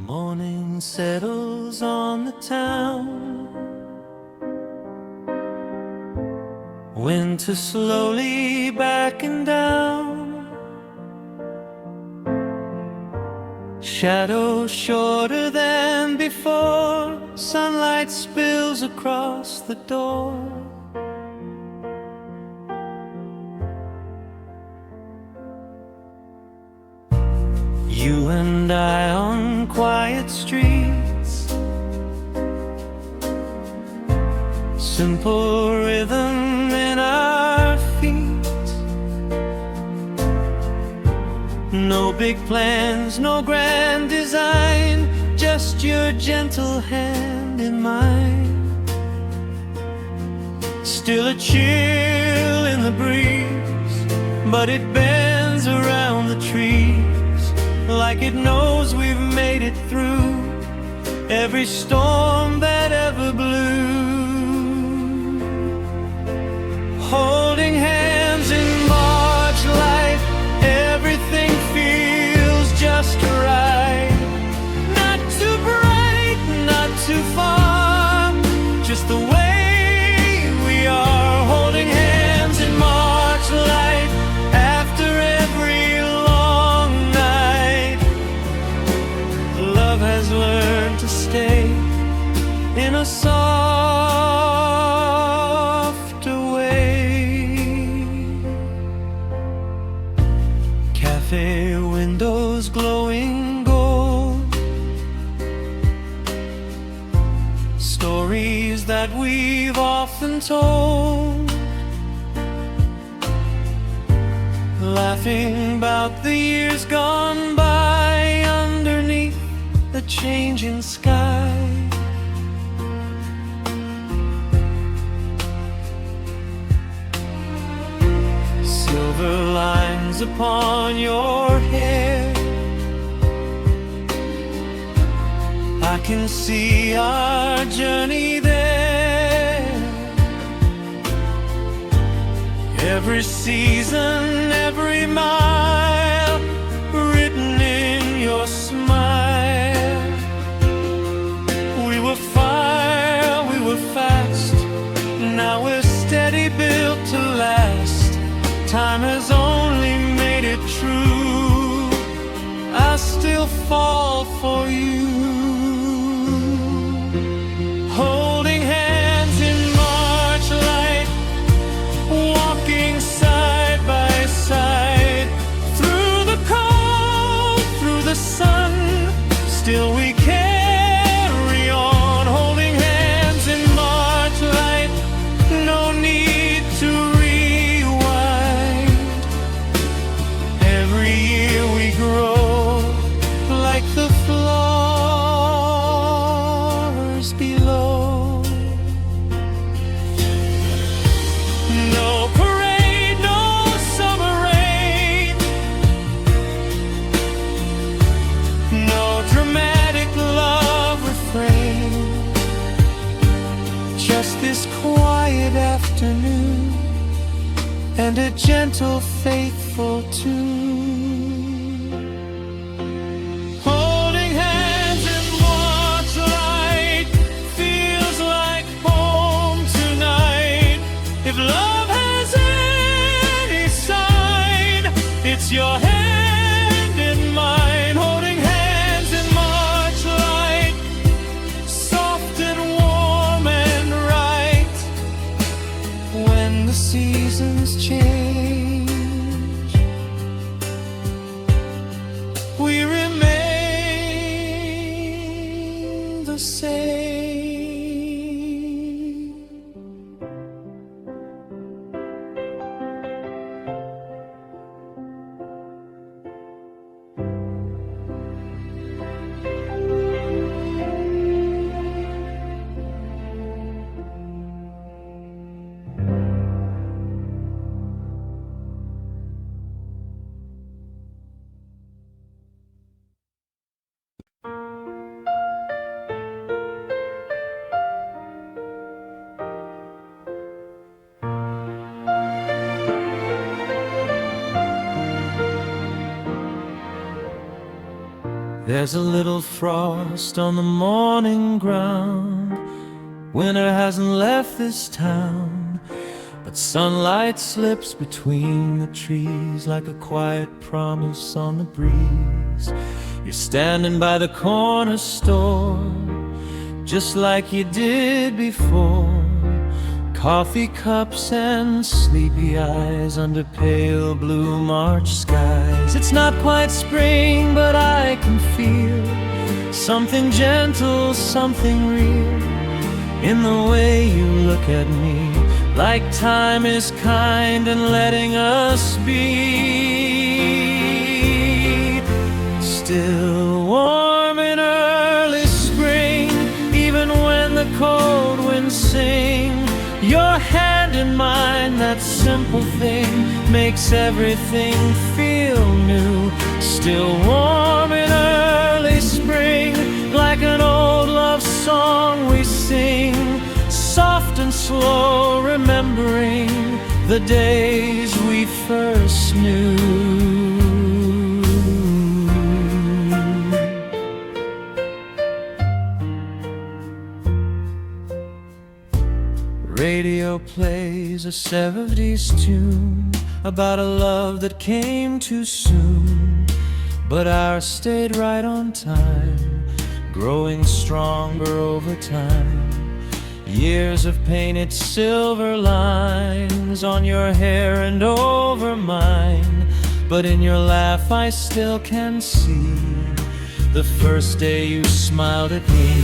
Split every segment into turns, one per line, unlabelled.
Morning settles on the town. Winter slowly backing down. Shadows shorter than before. Sunlight spills across the door. You and I on quiet streets, simple rhythm in our feet. No big plans, no grand design, just your gentle hand in mine. Still a chill in the breeze, but it bends around the trees, like it knows we've made it through every storm that ever blew. Holding hands in March light, everything feels just right. Not too bright, not too far, just the way we are. Holding hands in March light, after every long night. Love has learned to stay in a softer way. Cafe windows glowing gold, stories that we've often told, laughing about the years gone by underneath the changing sky. Silver lines upon your hair, I can see our journey there. Every season, every mile, written in your smile. We were fire, we were fast, now we're steady, built to last. Time has only made it true, I still fall for you. Holding hands in March light, walking side by side, through the cold, through the sun, still we carry on. Holding hands in March light, no need to rewind. Every year we grow like the flowers below. No parade, no summer rain, no dramatic love refrain, just this quiet afternoon and a gentle, faithful tune. Holding hands in March light feels like home tonight. If love has any sign, it's your hand in mine. Holding hands in March light, soft and warm and right. When the seasons change, we remain the same. There's a little frost on the morning ground. Winter hasn't left this town, but sunlight slips between the trees like a quiet promise on the breeze. You're standing by the corner store, just like you did before. Coffee cups and sleepy eyes under pale blue March skies. It's not quite spring, but I can feel something gentle, something real in the way you look at me, like time is kind and letting us be. Still warm in early spring, even when the cold winds sing. Your hand in mine, that simple thing, makes everything feel new. Still warm in early spring, like an old love song we sing, soft and slow, remembering the days we first knew. Radio plays a 70s tune about a love that came too soon, but ours stayed right on time, growing stronger over time. Years of painted silver lines on your hair and over mine, but in your laugh I still can see the first day you smiled at me.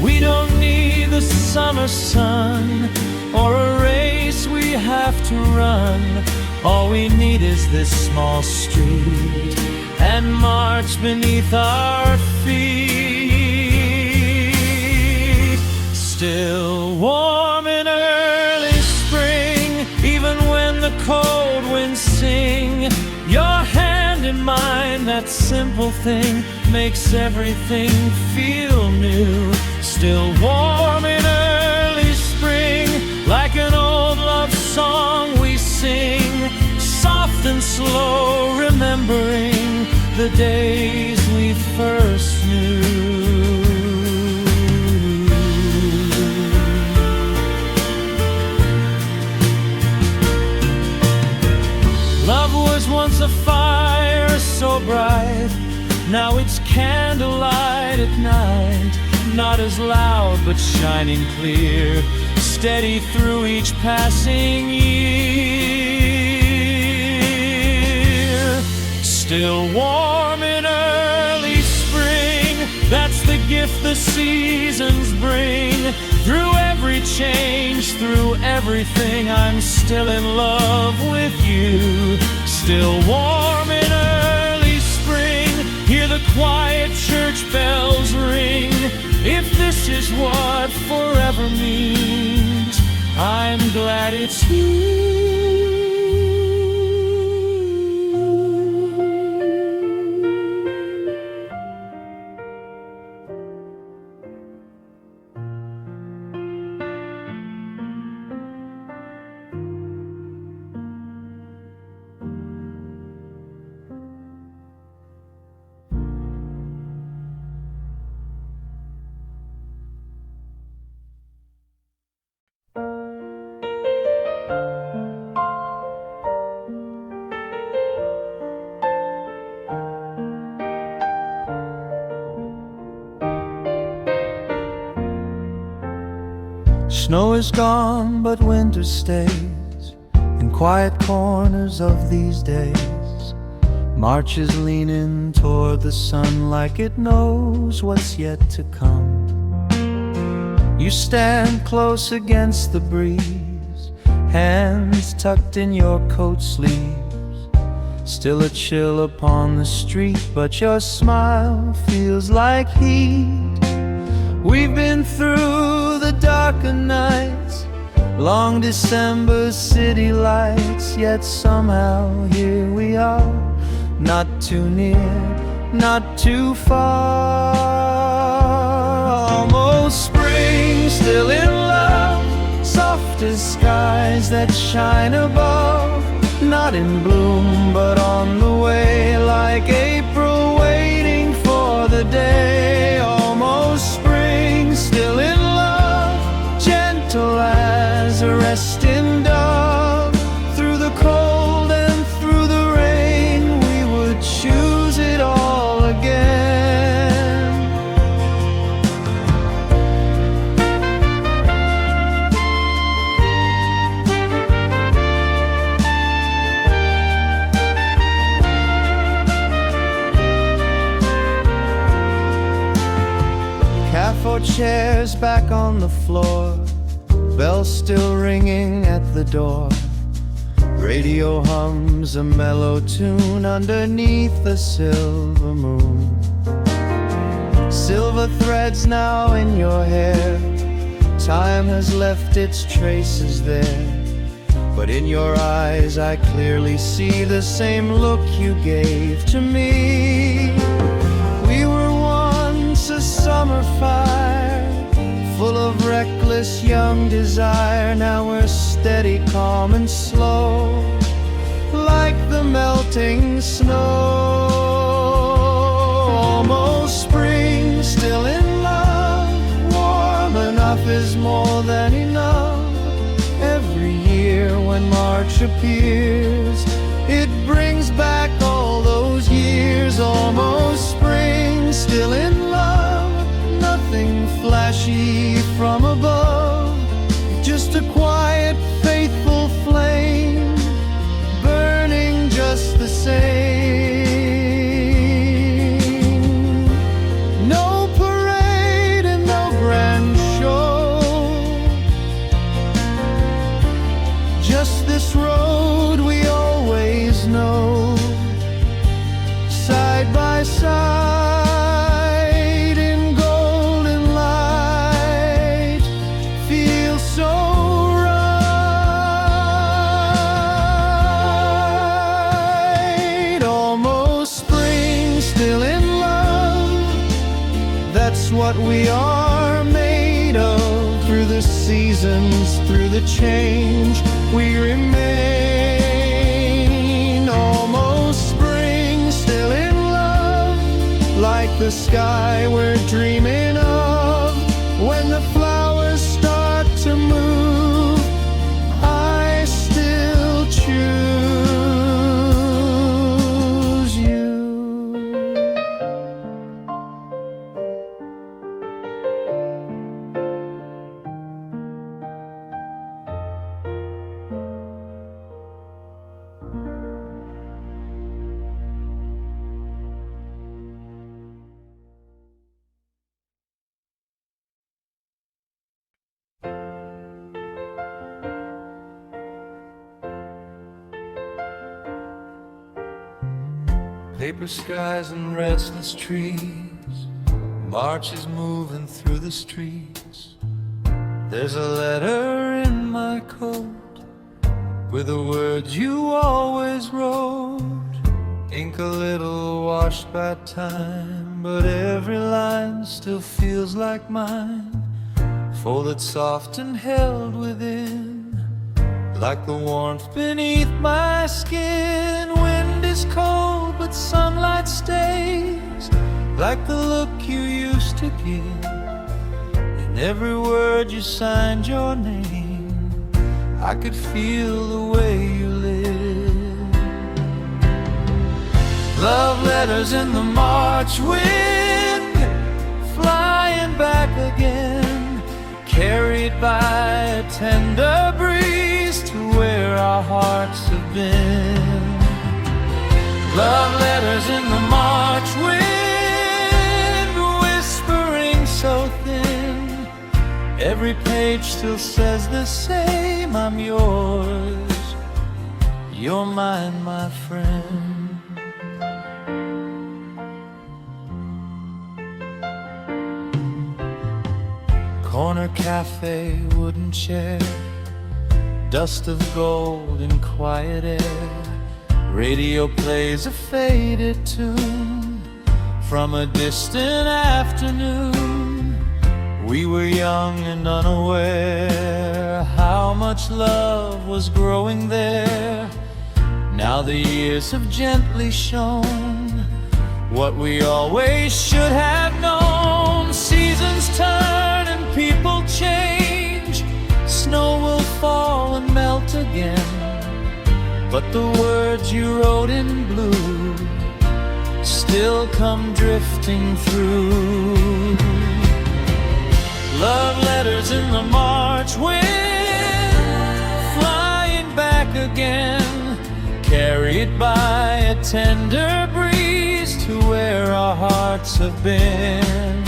We don't need the summer sun or a race we have to run. All we need is this small street and March beneath our feet. Still warm in early spring, even when the cold winds sing. Your hand in mine, that simple thing, makes everything feel new. Still warm in early spring, like an old love song we sing, soft and slow, remembering the days we first knew. Love was once a fire so bright, now it's candlelight at night. Not as loud but shining clear, steady through each passing year. Still warm in early spring, that's the gift the seasons bring. Through every change, through everything, I'm still in love with you. Still warm in early spring, hear the quiet church bells ring. If this is what forever means, I'm glad it's you. Snow is gone, but winter stays in quiet corners of these days. March is leaning toward the sun like it knows what's yet to come. You stand close against the breeze, hands tucked in your coat sleeves. Still a chill upon the street, but your smile feels like heat. We've been through the darker nights, long December city lights, yet somehow here we are, not too near, not too far. Almost spring, still in love, soft as skies that shine above. Not in bloom, but on the way, like April waiting for chairs back on the floor, bell still ringing at the door. Radio hums a mellow tune underneath the silver moon. Silver threads now in your hair, time has left its traces there. But in your eyes I clearly see the same look you gave to me. We were once a summer fire, full of reckless young desire. Now we're steady, calm and slow, like the melting snow. Almost spring, still in love, warm enough is more than enough. Every year when March appears, it brings back all those years. Almost spring, still in love, nothing flashy from above, just a quiet, faithful flame, burning just the same. No parade and no grand show, just this road we always know, side by side in golden light, feels so right. Almost spring, still in love, that's what we are made of. Through the seasons, through the change, we remain. Almost spring, still in love, like the sky we're dreaming of. When the flowers start to move, I still choose you. Paper skies and restless trees, March is moving through the streets. There's a letter in my coat with the words you always wrote. Ink a little washed by time, but every line still feels like mine. Folded soft and held within, like the warmth beneath my skin. Wind is cold, but sunlight stays, like the look you used to give. In every word you signed your name, I could feel the way you live. Love letters in the March wind, flying back again, carried by a tender breeze to where our hearts have been. Love letters in the March wind, whispering so thin, every page still says the same. I'm yours, you're mine, my friend. Corner cafe, wooden chair, dust of gold in quiet air. Radio plays a faded tune from a distant afternoon. We were young and unaware how much love was growing there. Now the years have gently shown what we always should have known. Seasons turn and people change, snow will fall and melt again, but the words you wrote in blue still come drifting through. Love letters in the March wind, flying back again, carried by a tender breeze to where our hearts have been.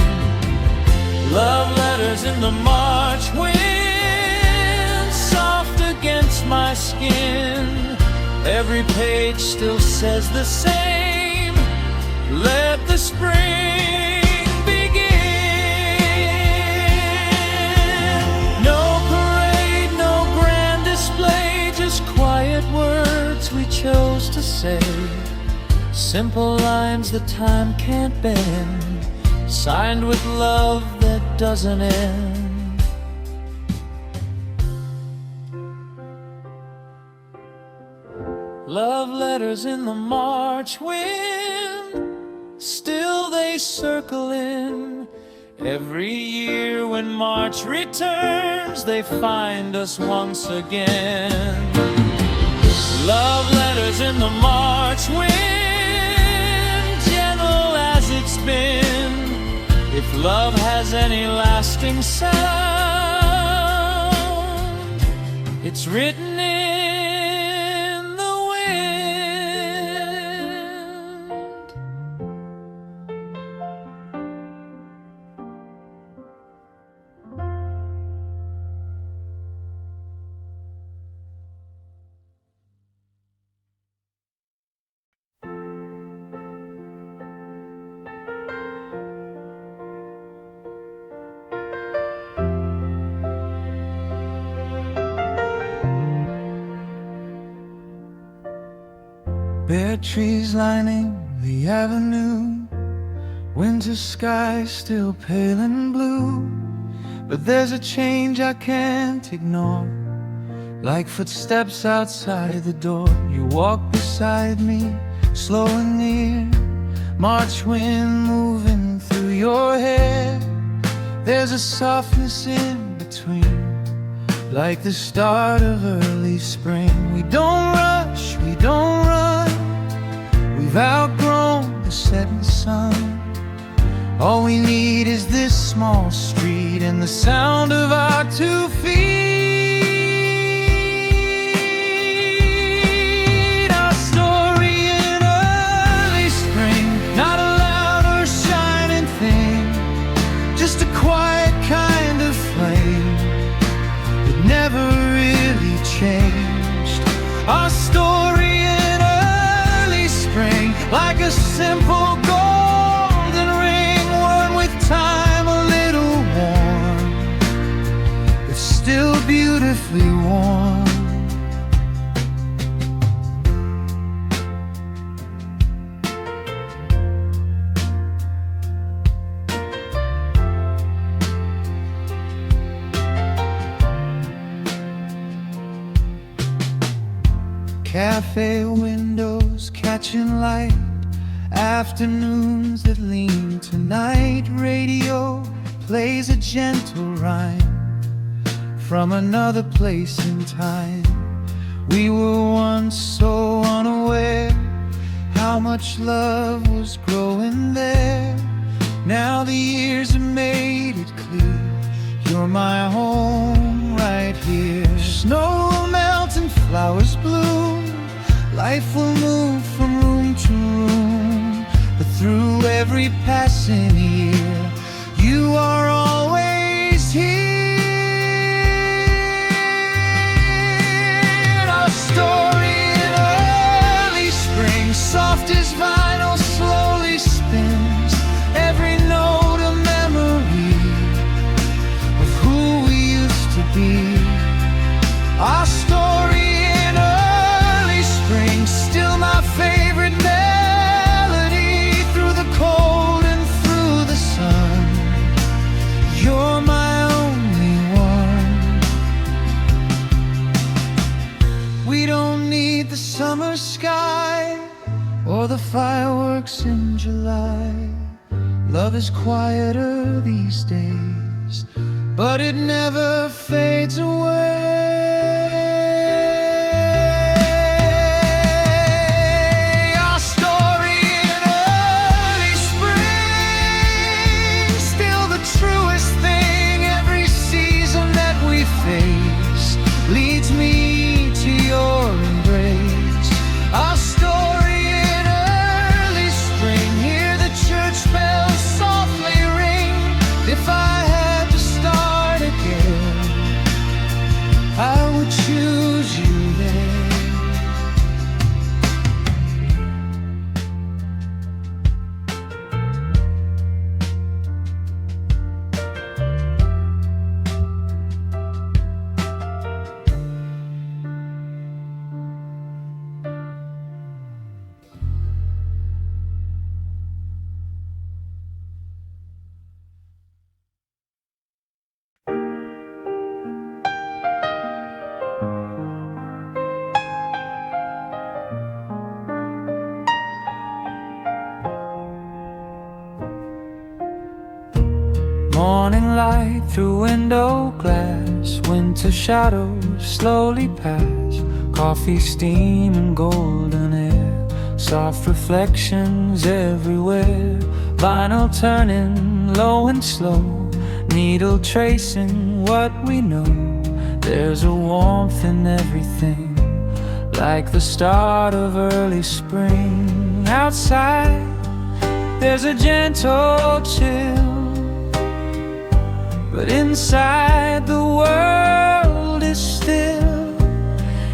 Love letters in the March wind, soft against my skin. Every page still says the same. Let the spring begin. No parade, no grand display, just quiet words we chose to say. Simple lines that time can't bend, signed with love that doesn't end. Love letters in the March wind, still they circle in. Every year when March returns, they find us once again. Love letters in the March wind, gentle as it's been. If love has any lasting sound, it's written in the wind.
Bare trees lining the avenue, winter sky still pale and blue. But there's a change I can't ignore, like footsteps outside the door. You walk beside me, slow and near, March wind moving through your hair. There's a softness in between, like the start of early spring. We don't rush, we don't run, we've outgrown the setting sun. All we need is this small street and the sound of our 2 feet. Our story in early spring, not a loud or shining thing, just a quiet kind of flame that never really changed. Our story in early spring, like a simple golden ring worn with time, a little worn, but still beautifully warm. Cafe windows catching light, afternoons that lean to night. Radio plays a gentle rhyme from another place in time. We were once so unaware how much love was growing there. Now the years have made it clear, you're my home right here. Snow will melt and flowers bloom, life will move from room to room, but through every passing year, you are always here. Our story in early spring, soft as vinyl, slowly spins. Every note a memory of who we used to be. Our story in early spring, still my favorite melody. Through the cold and through the sun, you're my only one. We don't need the summer sky or the fireworks in July. Love is quieter these days, but it never fades away. Our story in early spring, still the truest thing. Every season that we face leads me to your embrace. Our story in early spring, hear the church bells softly ring. If I had Morning light through window glass, winter shadows slowly pass, coffee steam and golden air, soft reflections everywhere, vinyl turning low and slow, needle tracing what we know. There's a warmth in everything, like the start of early spring. Outside there's a gentle chill, but inside the world is still.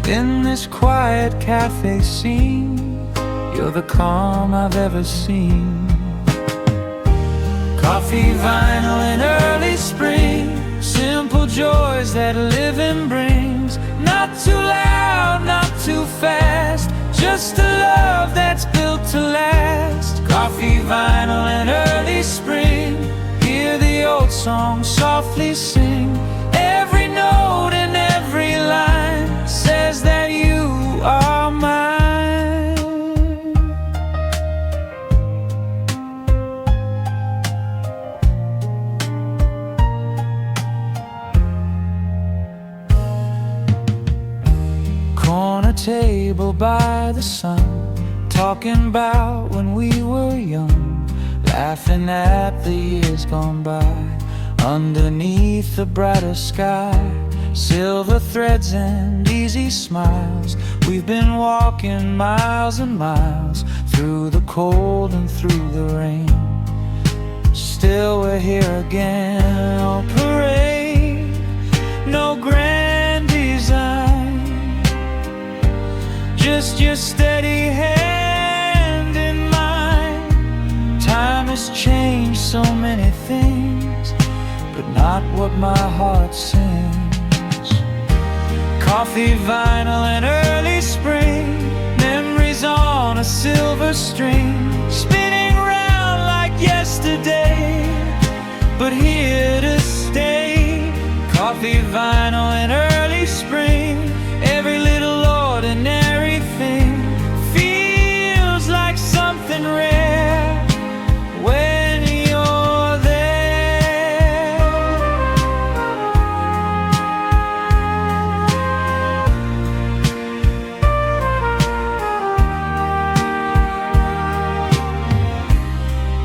In this quiet cafe scene, you're the calm I've ever seen. Coffee, vinyl in early spring, simple joys that living brings. Not too loud, not too fast, just a love that's built to last. Coffee, vinyl in early spring, hear the old song softly sing. Every note and every line says that you are mine. Corner table by the sun, talking about when we were young, laughing at the years gone by. Underneath the brighter sky, silver threads and easy smiles. We've been walking miles and miles, through the cold and through the rain. Still we're here again. No parade, no grand design, just your steady hand in mine. Time has changed so many things, but not what my heart sings. Coffee, vinyl and early spring, memories on a silver string, spinning round like yesterday, but here to stay. Coffee, vinyl and early spring, every little ordinary thing feels like something rare when you're there.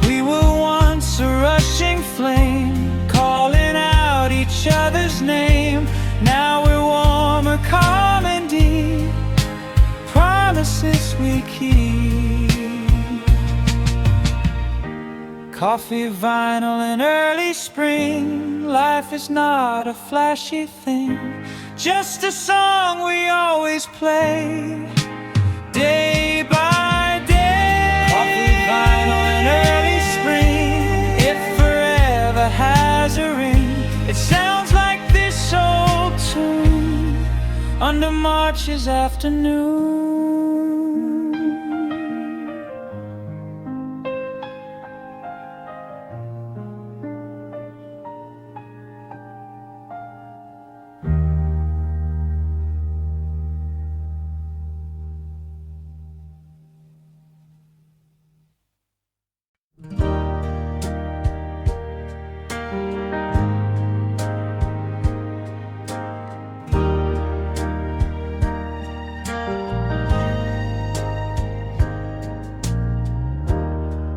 We were once a rushing flame, calling out each other's name. Now we're warmer, calm and deep, promises we keep. Coffee, vinyl and early spring, life is not a flashy thing, just a song we always play, day by day. Coffee, vinyl and early spring, it forever has a ring. It sounds like this old tune under March's afternoon.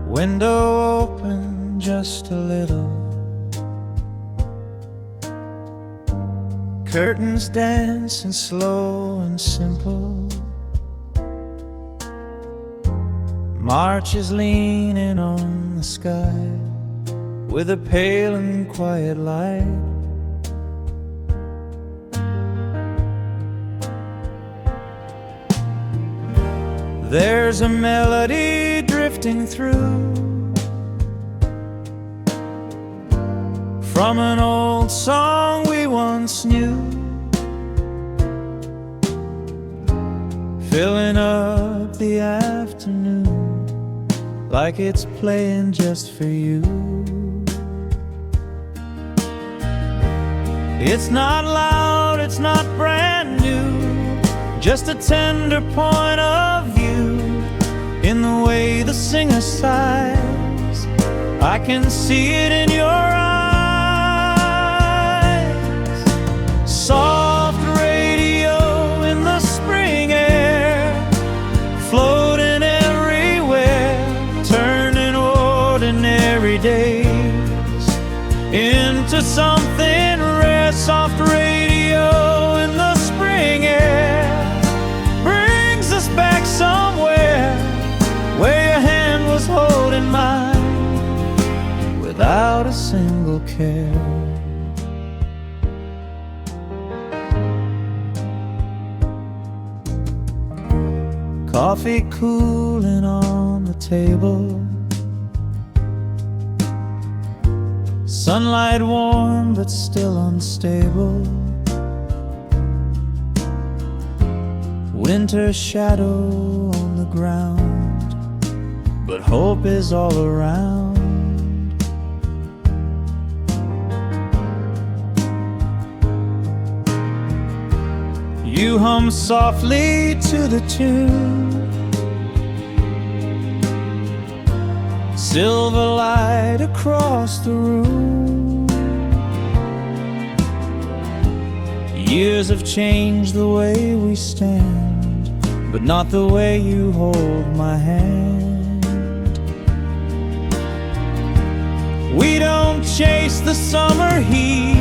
Window open just a little, curtains dancing slow and simple. March is leaning on the sky with a pale and quiet light. There's a melody drifting through from an old song we once knew, filling up the afternoon like it's playing just for you. It's not loud, it's not brand new, just a tender point of view in the way the singer sighs. I can see it in your eyes.
ordinary days into something rare. Soft radio in the spring air brings us back somewhere where your hand was holding mine without a single care. Coffee cooling on the table, sunlight warm but still unstable, winter shadow on the ground, but hope is all around. You hum softly to the tune, silver light across the room. Years have changed the way we stand, but not the way you hold my hand. We don't chase the summer heat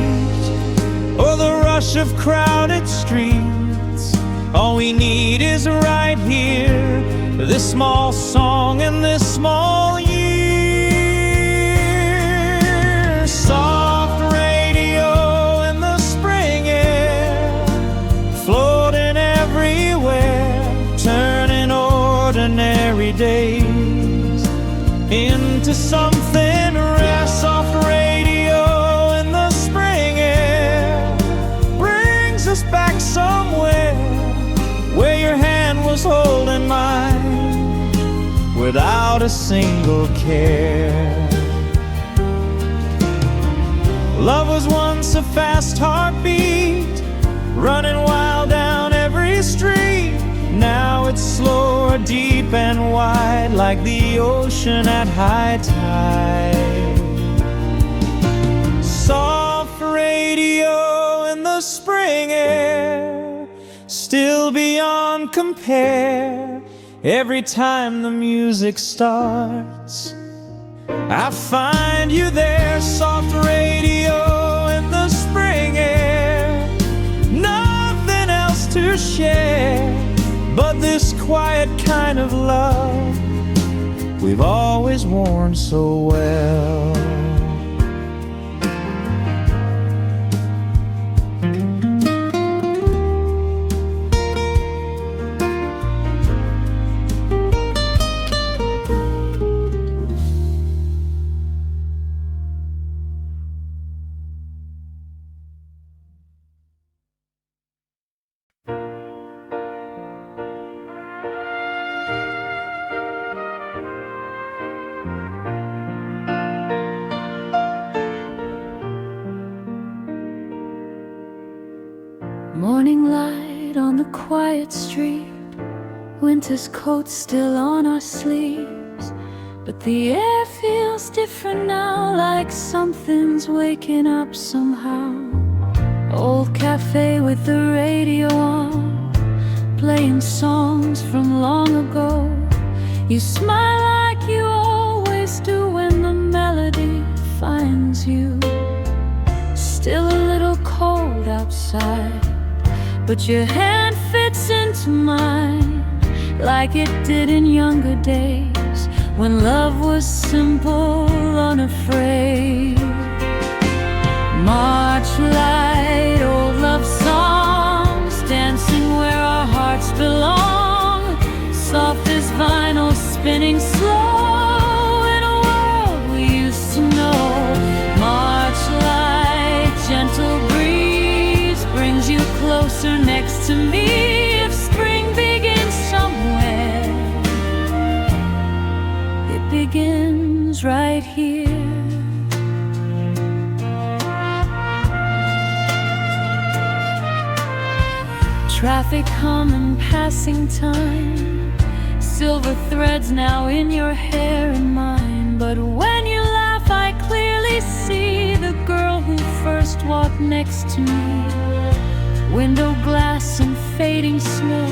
or the rush of crowded streets. All we need is right here, this small song and this small year. Soft radio in the spring air, floating everywhere, turning ordinary days into something rare. Soft radio in the spring air brings us back somewhere where your hand was holding mine without a single care. Love was once a fast heartbeat, running wild down every street. Now it's slower, deep and wide, like the ocean at high tide. Soft radio in the spring air, still beyond compare. Every time the music starts, I find you there. Soft radio in the spring air, nothing else to share but this quiet kind of love we've always worn so well.
Morning light on the quiet street, winter's coat still on our sleeves, but the air feels different now, like something's waking up somehow. Old cafe with the radio on, playing songs from long ago. You smile like you always do when the melody finds you. Still a little cold outside, but your hand fits into mine like it did in younger days, when love was simple, unafraid. March light, old love songs, dancing where our hearts belong. Soft as vinyl, spinning slow in a world we used to know. March light, gentle breeze brings you closer next to me. If spring begins somewhere, it begins right here. Traffic hum and passing time, silver threads now in your hair and mine. But when you laugh, I clearly see the girl who first walked next to me. Window glass and fading snow,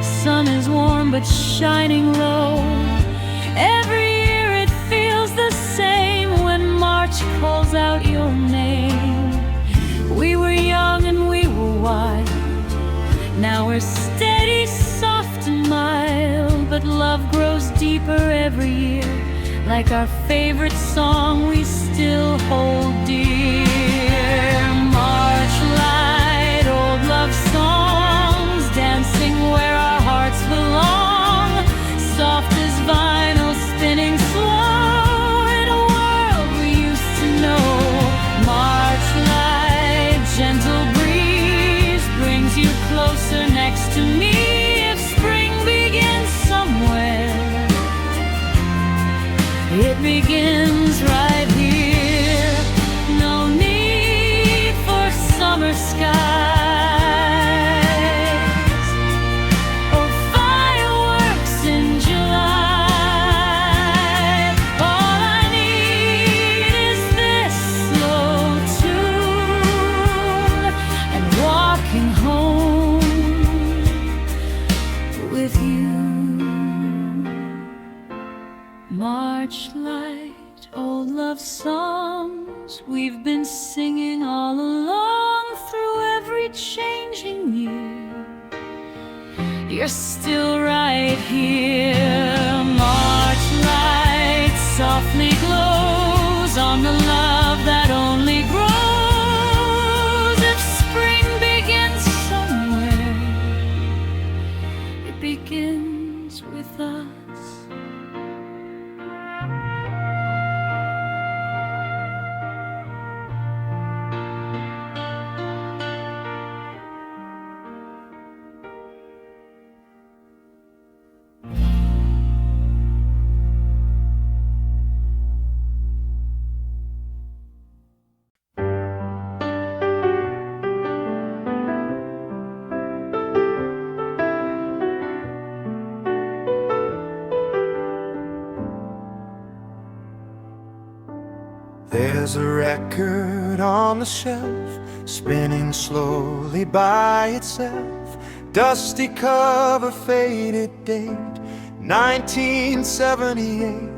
sun is warm but shining low. Every year it feels the same. we're steady, soft and mild, but love grows deeper every year. Like our favorite song we still hold dear. March light, old love songs, dancing where our hearts belong. Soft as vinyl, spinning slow in a world we used to know. March light, gentle breeze brings you closer next to me. If spring begins somewhere, it begins right here. No need for summer skies or fireworks in July. All I need is this slow tune and walking home with you. March light, old love songs we've been singing all along through every changing year. You're still right here. March light softly glows on the love that only grows. If spring begins somewhere, it begins with us.
There's a record on the shelf, spinning slowly by itself. Dusty cover, faded date, 1978.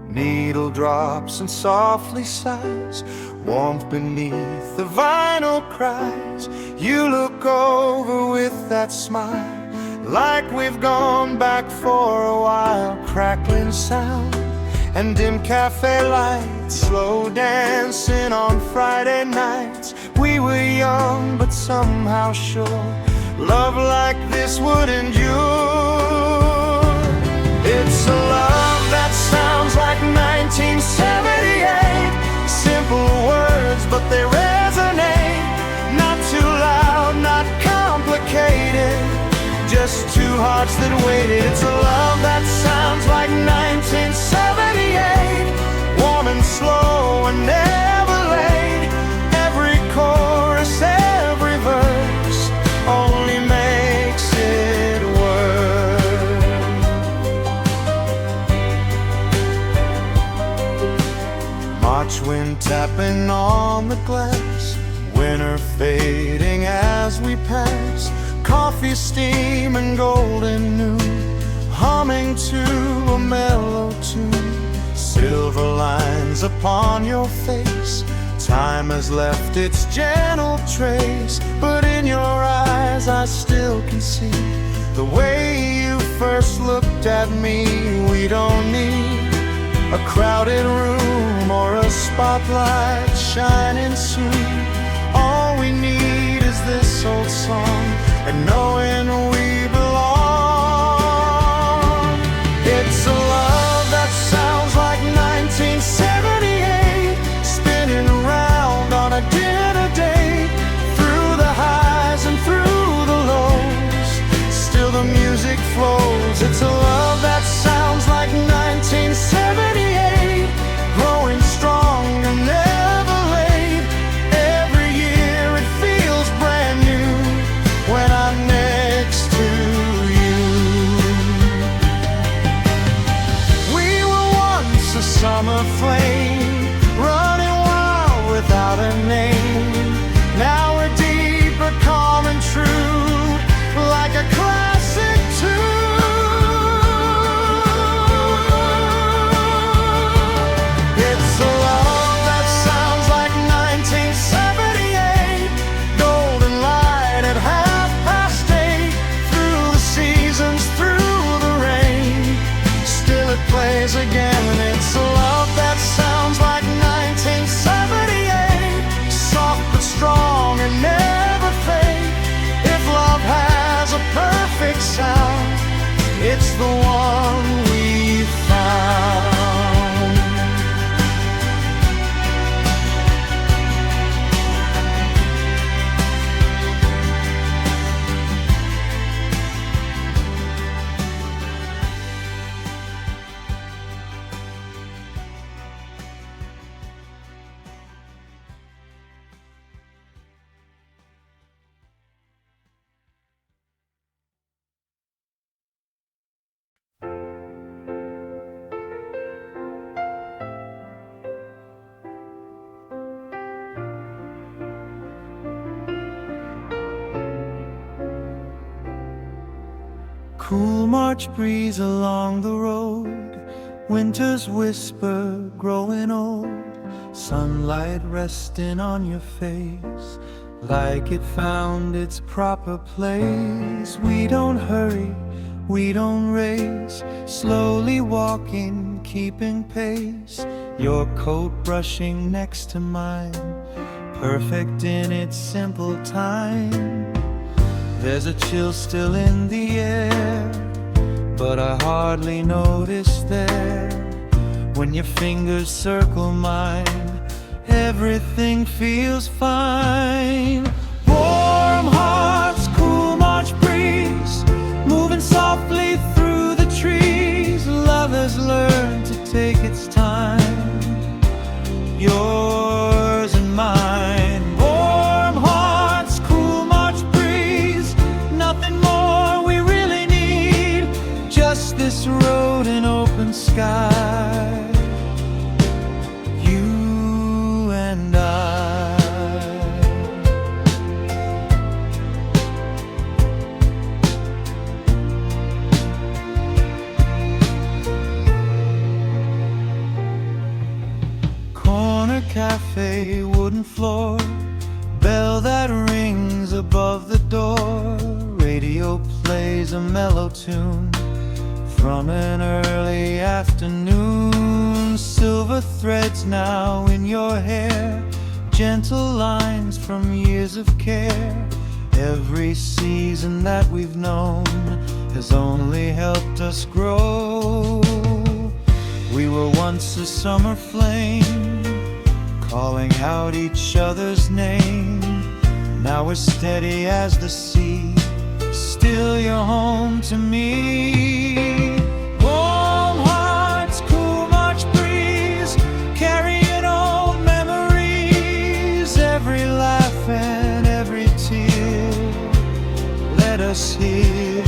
Needle drops and softly sighs, warmth beneath the vinyl cries. You look over with that smile, like we've gone back for a while. Crackling sound and dim cafe lights, slow dancing on Friday nights. We were young but somehow sure love like this would endure. It's a love that sounds like 1978. Simple words but they resonate. Not too loud, not complicated, just two hearts that waited. It's a love that sounds like 1978. Warm and slow and never late. Every chorus, every verse only makes it worse. March wind tapping on the glass, winter fading as we pass. Coffee, steam, and golden noon, humming to a mellow tune. Silver lines upon your face, time has left its gentle trace. But in your eyes I still can see the way you first looked at me. We don't need a crowded room or a spotlight shining soon. All we need is this old song and knowing we belong. It's a love that sounds like 1978, spinning around on a dinner date. Through the highs and through the lows, still the music flows. It's a love that sounds like 1978, growing strong and never late. Every year it feels brand new when I'm next to you. We were once a summer flame, running wild without a name. Now we're deeper, calm and true, like a classic tune. It's a love that sounds like 1978, golden light at 8:30. days again. It's a love that sounds like 1978, soft but strong and never fade. If love has a perfect sound, it's the one we found. Cool March breeze along the road, winter's whisper growing old, sunlight resting on your face like it found its proper place. We don't hurry, we don't race, slowly walking, keeping pace, your coat brushing next to mine, perfect in its simple time. There's a chill still in the air, but I hardly notice there. When your fingers circle mine, everything feels fine. Warm hearts, cool March breeze, moving softly through the trees. Love has learned to take its time, yours and mine. Warm hearts, cool March breeze, nothing more we really need, just this road and open sky, you and I. Corner cafe, wooden floor, bell that rings above the door, radio plays a mellow tune from an early afternoon. Silver threads now in your hair, gentle lines from years of care. Every season that we've known has only helped us grow. We were once a summer flame, calling out each other's name. Now we're steady as the sea, still you're home to me. Warm hearts, cool March breeze, carrying old memories. Every laugh and every tear, let us hear.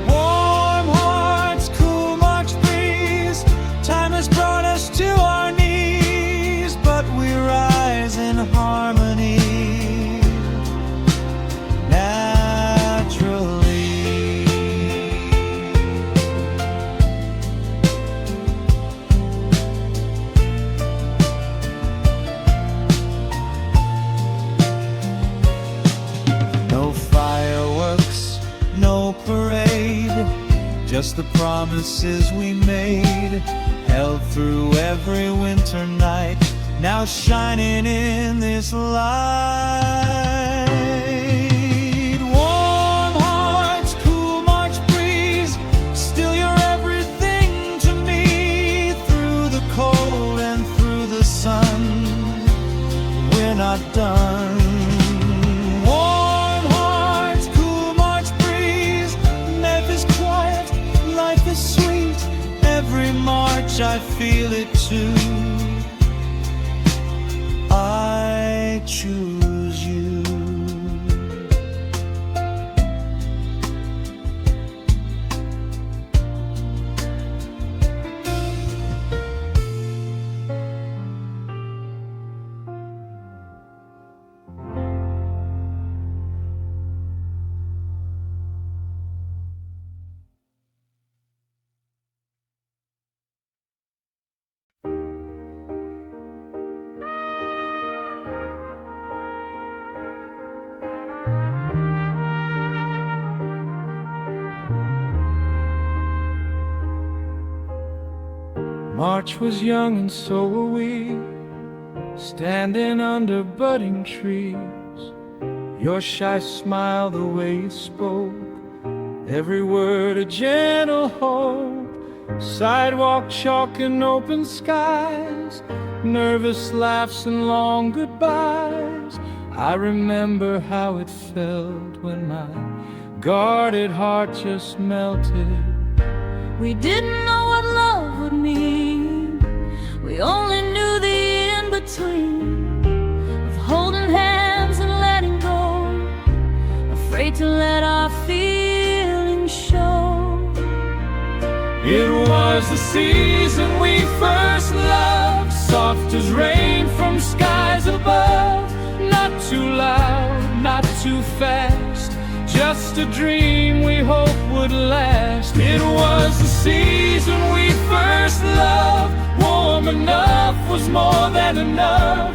Warm hearts, cool March breeze, time has brought us to our knees, but we rise in harmony. Just the promises we made, held through every winter night, now shining in this light. Warm hearts, cool March breeze, still you're everything to me. Through the cold and through the sun, we're not done. Every March I feel it too, I choose you. March was young and so were we, standing under budding trees. Your shy smile, the way you spoke, every word a gentle hope. Sidewalk chalk and open skies, nervous laughs and long goodbyes. I remember how it felt when my guarded heart just melted.
We didn't know what love would mean. We only knew the in-between of holding hands and letting go, afraid to let our feelings show.
It was the season we first loved, soft as rain from skies above. Not too loud, not too fast, just a dream we hope would last. It was the season we first loved, warm enough was more than enough.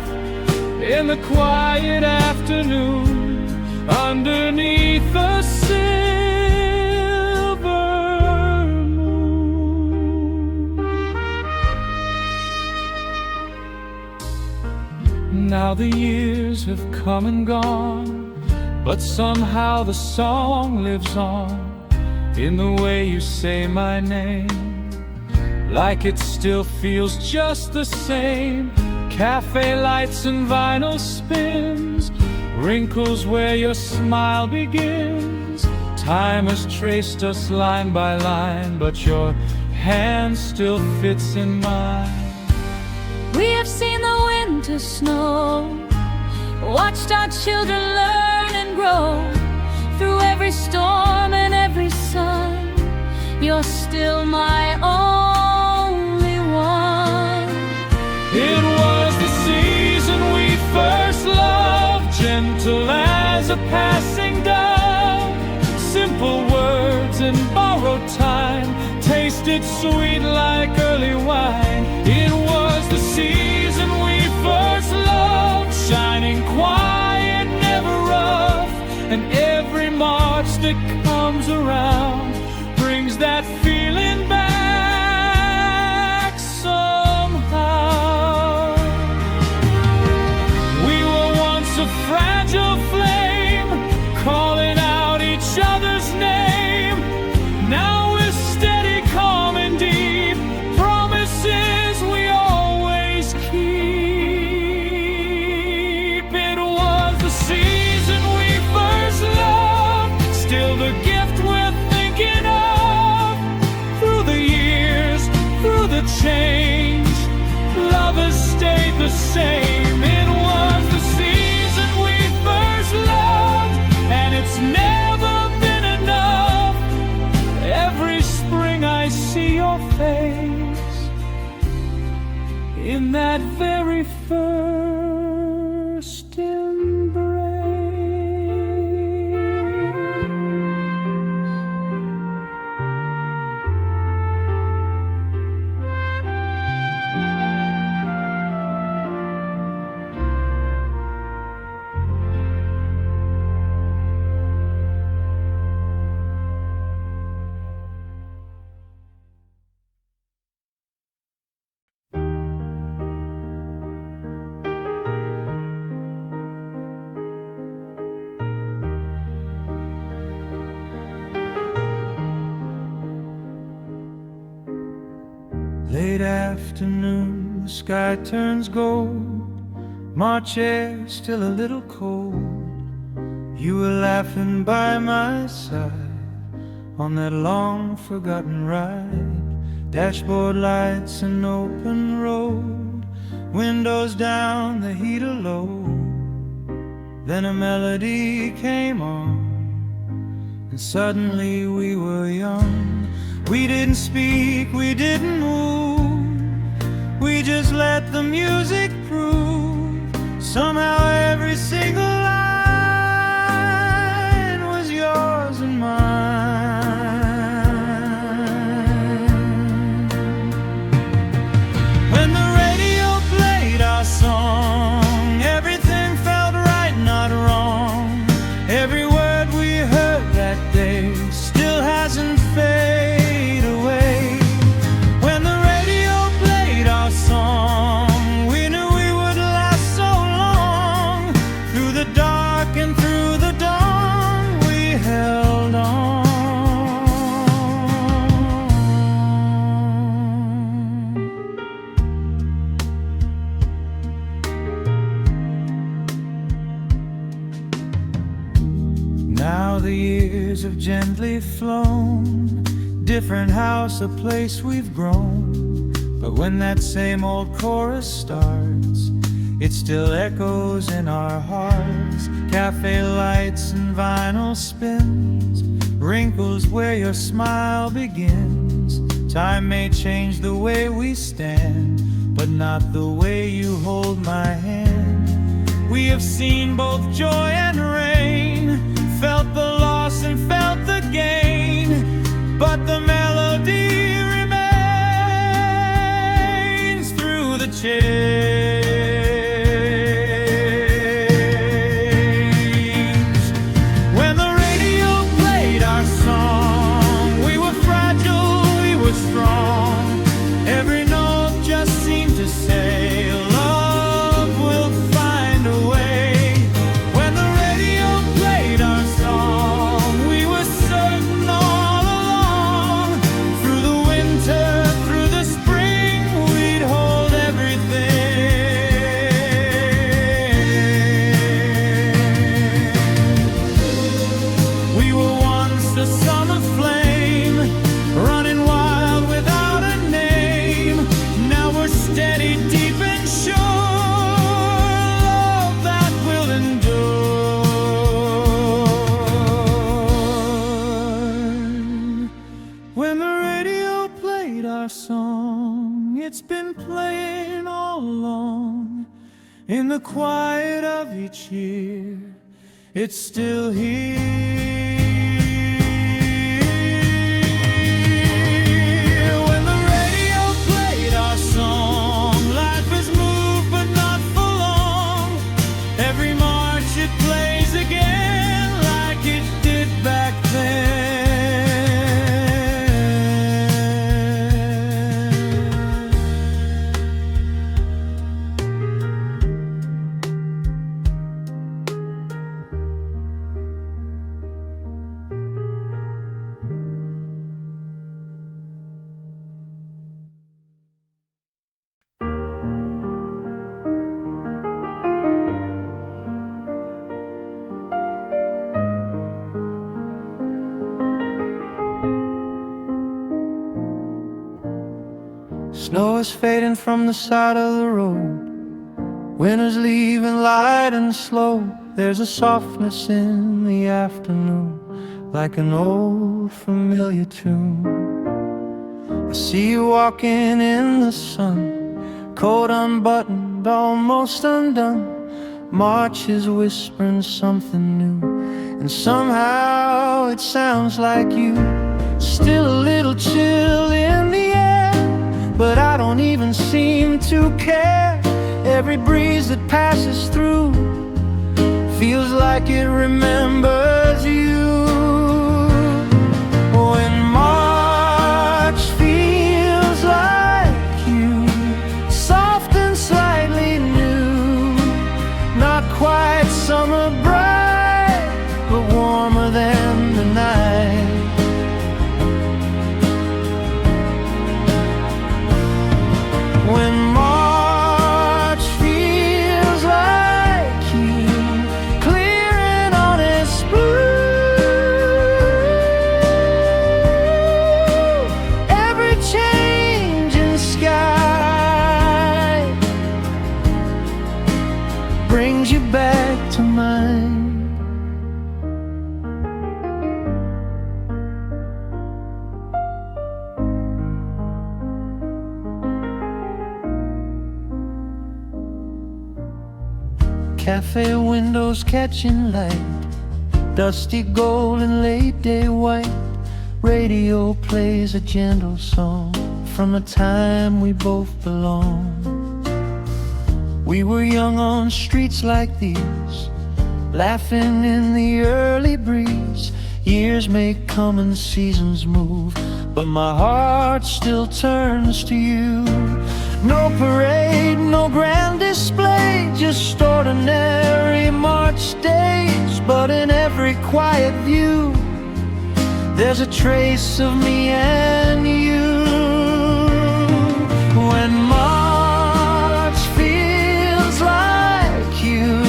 In the quiet afternoon, underneath the silver moon. Now the years have come and gone, but somehow the song lives on in the way you say my name, like it still feels just the same. Cafe lights and vinyl spins, wrinkles where your smile begins. Time has traced us line by line, but your hand still fits in mine.
We have seen the winter snow, watched our children learn and grow. Through every storm and every sun, you're still my only one.
It was the season we first loved, gentle as a passing dove. Simple words and borrowed time, tasted sweet like early wine. It was the season we first loved, shining quiet, never rough. And every March that comes around brings that feeling back somehow. We were once a fragile flame, calling out each other's name. Now we're steady, calm and deep, promises we always keep. It was the season we first loved, still the gift we're thinking of. Through the years, through the change, love has stayed the same. It was the season we first loved, and it's never been enough. Every spring I see your face in that very first embrace. Late afternoon, the sky turns gold, March air still a little cold. You were laughing by my side on that long forgotten ride. Dashboard lights, an open road, windows down, the heater low. Then a melody came on, and suddenly we were young. We didn't speak, we didn't move, we just let the music prove. Somehow every single line was yours and mine. When the radio played our song, everything felt right, not wrong. Every word we heard that day still hasn't faded away. When the radio played how the years have gently flown. Different house, a place we've grown. But when that same old chorus starts, it still echoes in our hearts. Cafe lights and vinyl spins, wrinkles where your smile begins. Time may change the way we stand, but not the way you hold my hand. We have seen both joy and rain, felt the loss and felt the gain, but the melody remains through the change. When the radio played our song, we were fragile, we were strong. Every note just seemed to say, love will find a way. When the radio played our song, we were certain all along. Through the winter, through the spring, we'd hold everything. We were once a summer flame, running wild without a name. Now we're steady, deep and sure, love that will endure. When the radio played our song, it's been playing all along. In the quiet of each year, it's still here. When the radio played our song, life has moved but not for long. Every March it plays again like it did back then. Snow is fading from the side of the road. Winter's leaving light and slow. There's a softness in the afternoon, like an old familiar tune. I see you walking in the sun, coat unbuttoned, almost undone. March is whispering something new, and somehow it sounds like you. Still a little chill in the air, but I don't even seem to care. Every breeze that passes through feels like it remembers you. When March feels like you, soft and slightly new, not quite summer bright, but warmer than the night. When March feels like you, clear and honest blue, every change in sky brings you back to mine. Cafe windows catching light, dusty gold and late day white. Radio plays a gentle song from the time we both belonged. We were young on streets like these, laughing in the early breeze. Years may come and seasons move, but my heart still turns to you. No parade, no grand display, just ordinary March days. But in every quiet view, there's a trace of me and you. When March feels like you,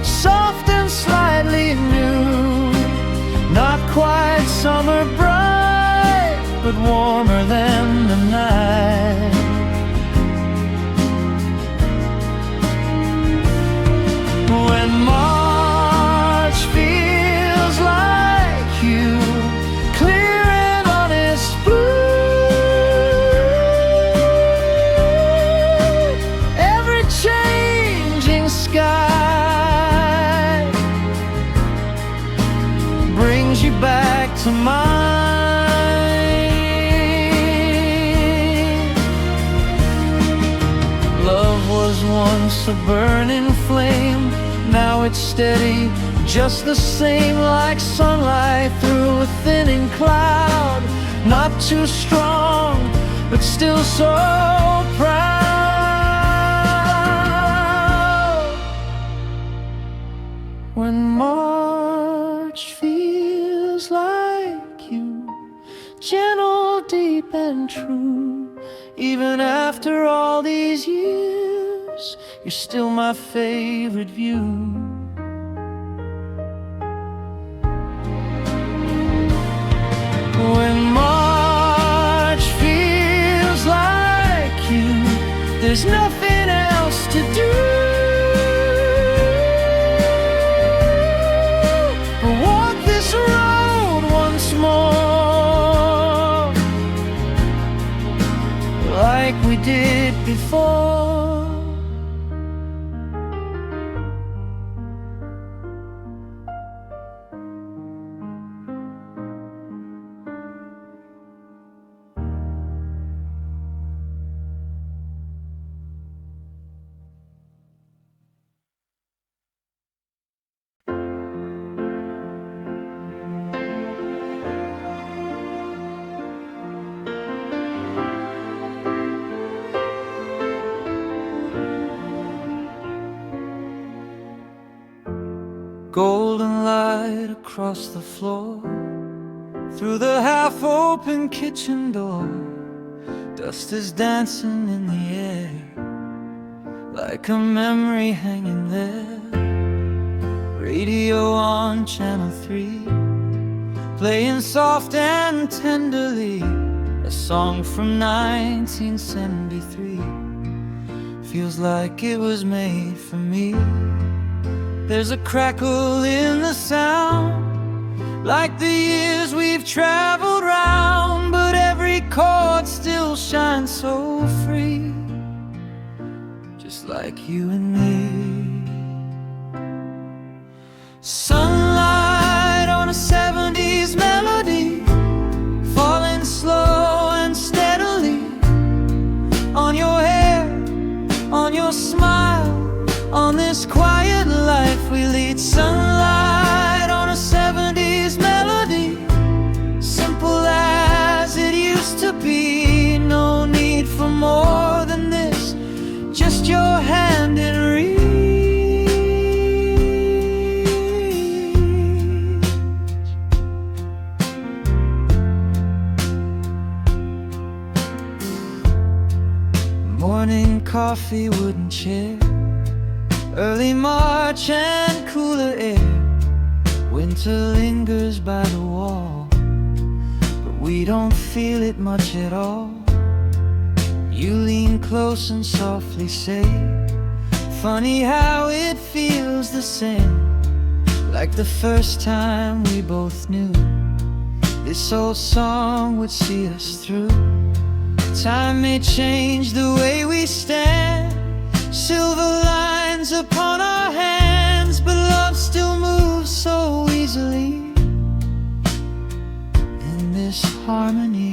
soft and slightly new, but warmer than the night. When March feels like you, clear and honest blue, every changing sky brings you back to mine. Love was once a burning flame, now it's steady, just the same, like sunlight through a thinning cloud. Not too strong, but still so proud. When March feels like you, gentle, deep and true, even after all these years, you're still my favorite view. When March feels like you, there's nothing else to do but walk this road once more, like we did before. Golden light across the floor, through the half-open kitchen door, dust is dancing in the air, like a memory hanging there. Radio on channel 3, playing soft and tenderly, a song from 1973. Feels like it was made for me. There's a crackle in the sound, like the years we've traveled round, but every chord still shines so free, just like you and me. Sunlight on a 70s melody, falling slow and steadily on your hair, on your smile, on this quiet life we lead. Sunlight on a 70s melody, simple as it used to be. No need for more than this, just your hand in reach. Morning coffee, wooden chair, early March and cooler air. Winter lingers by the wall, but we don't feel it much at all. You lean close and softly say, funny how it feels the same, like the first time we both knew this old song would see us through. Time may change the way we stand, silver lines upon our hands, but love still moves so easily in this harmony.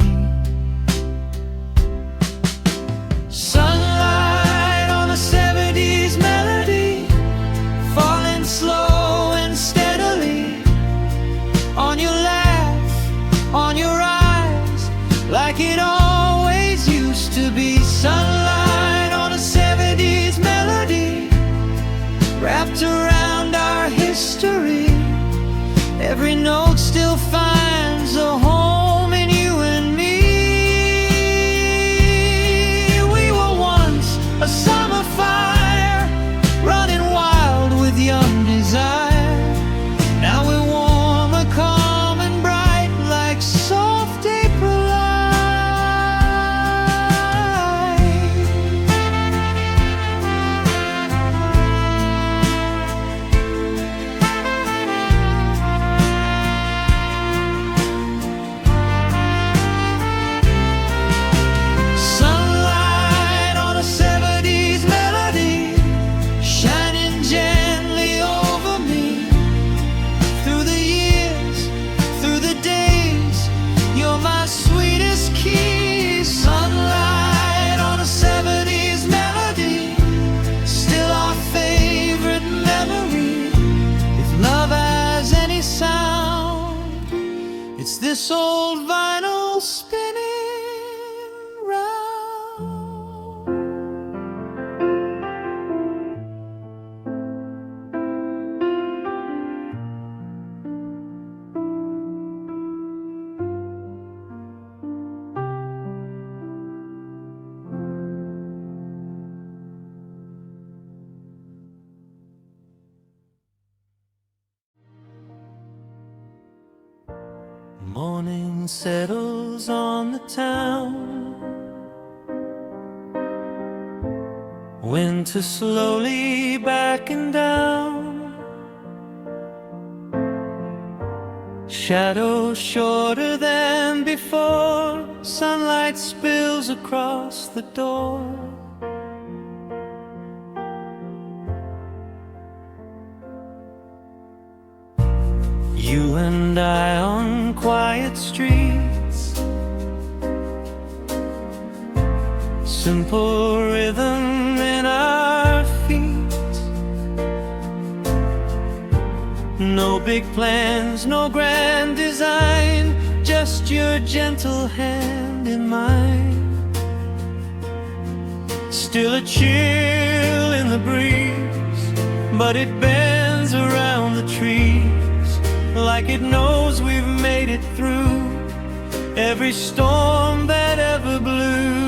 Sunlight on a 70s melody, falling slow and steadily on your laugh, on your eyes, like it always used to be. Sunlight on a 70s melody,
this old vinyl spinning round. Morning settles on the town, winter slowly backing down, shadows shorter than before, sunlight spills across the door. You and I on quiet streets, simple rhythm in our feet. No big plans, no grand design, just your gentle hand in mine. Still a chill in the breeze, but it bends around the trees, like it knows we've made it through every storm that ever blew.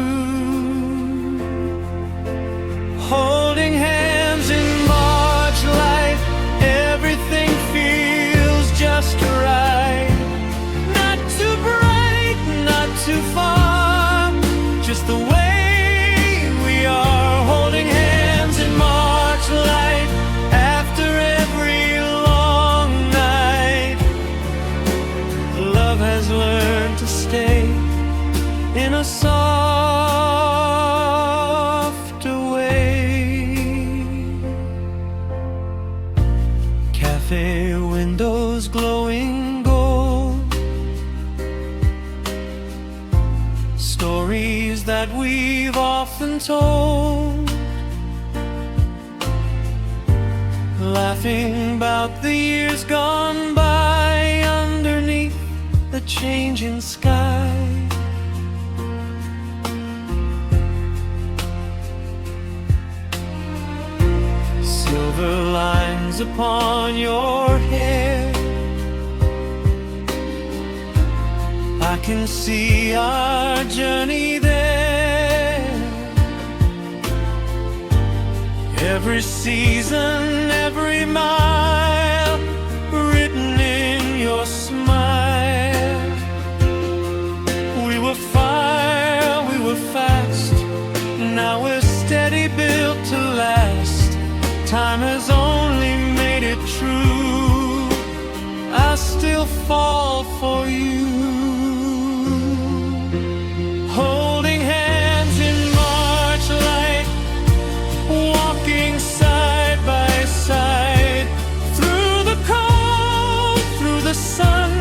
Holding hands in March light, everything feels just right. Not too bright, not too far, just the way we are. Holding hands in March light, after every long night, love has learned to stay in a softer way. Cafe windows glowing gold, stories that we've often told, laughing about the years gone by underneath the changing sky. Silver lines upon your hair, I can see our journey there. Every season, every mile, written in your smile. We were fire, we were fast, now we're steady, built to last. Time has only made it true, I still fall for you. Holding hands in March light, walking side by side, through the cold, through the sun,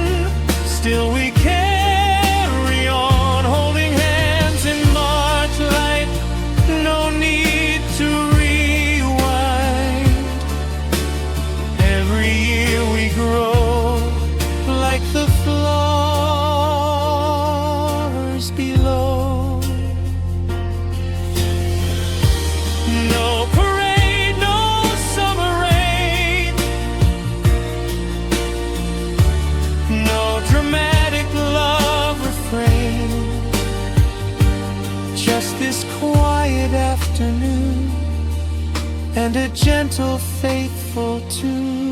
still we carry on. Holding hands in March light, no need to rewind. Every year we grow like the flowers below. No parade, no summer rain, no dramatic love refrain, just this quiet afternoon and a gentle, faithful tune.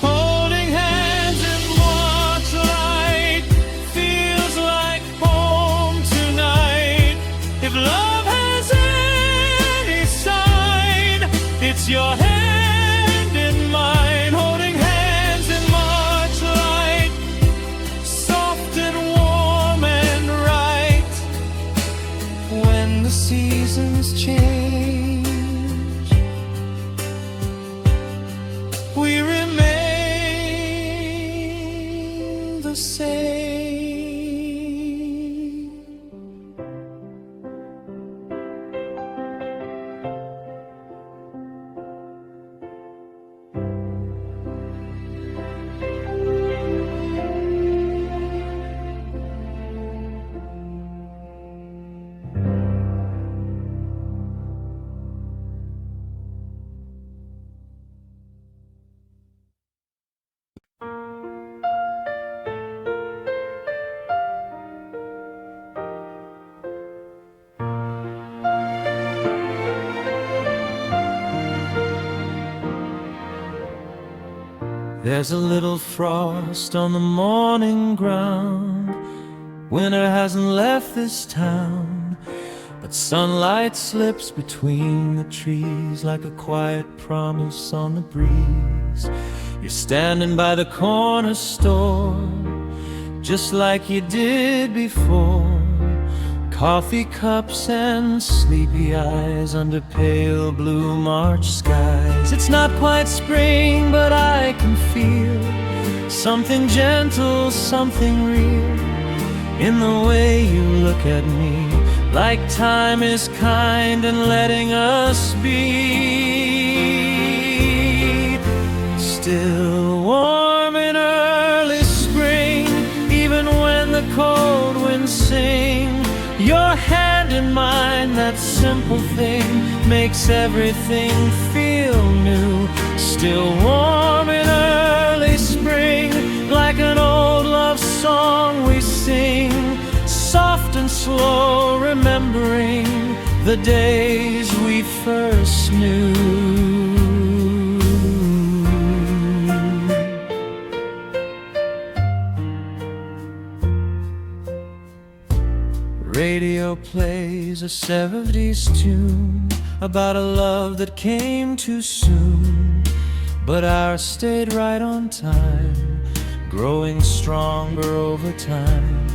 Holding hands in March light feels like home tonight. If love has any sign, it's your hand in mine. Holding hands in March light, soft and warm and right. When the seasons change, we remain the same. There's a little frost on the morning ground. Winter hasn't left this town, but sunlight slips between the trees like a quiet promise on the breeze. You're standing by the corner store, just like you did before. Coffee cups and sleepy eyes under pale blue March skies. It's not quite spring, but I can feel something gentle, something real in the way you look at me, like time is kind and letting us be. Still warm in early spring, even when the cold winds sing. Your hand in mine, that simple thing, makes everything feel new. Still warm in early spring, like an old love song we sing, soft and slow, remembering the days we first knew. Radio plays a 70s tune about a love that came too soon, but ours stayed right on time, growing stronger over time.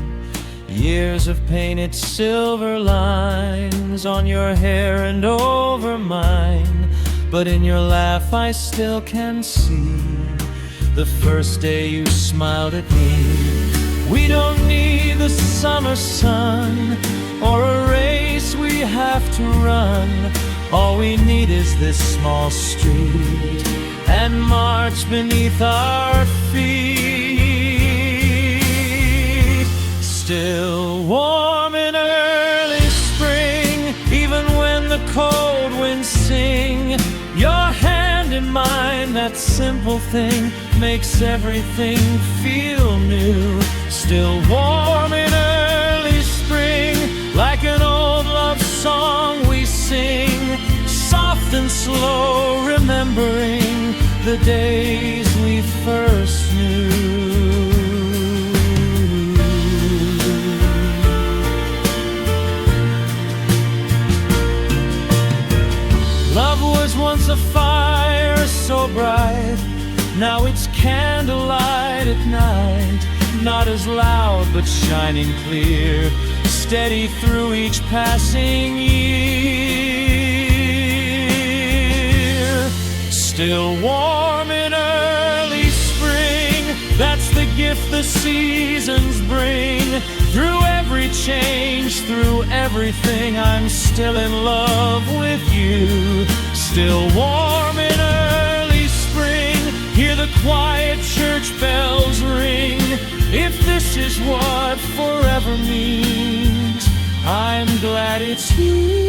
Years have painted silver lines on your hair and over mine, but in your laugh I still can see the first day you smiled at me. We don't need the summer sun or a race we have to run. All we need is this small street and March beneath our feet. Still warm in early spring, even when the cold winds sing. Your hand in mine, that simple thing, makes everything feel new. Still warm in early spring, like an old love song we sing, soft and slow, remembering the days we first knew. Love was once a fire so bright, now it's candlelight at night. Not as loud but shining clear, steady through each passing year. Still warm in early spring, that's the gift the seasons bring. Through every change, through everything, I'm still in love with you. Still warm in early spring, hear the quiet church bells ring. If this is what forever means, I'm glad it's you.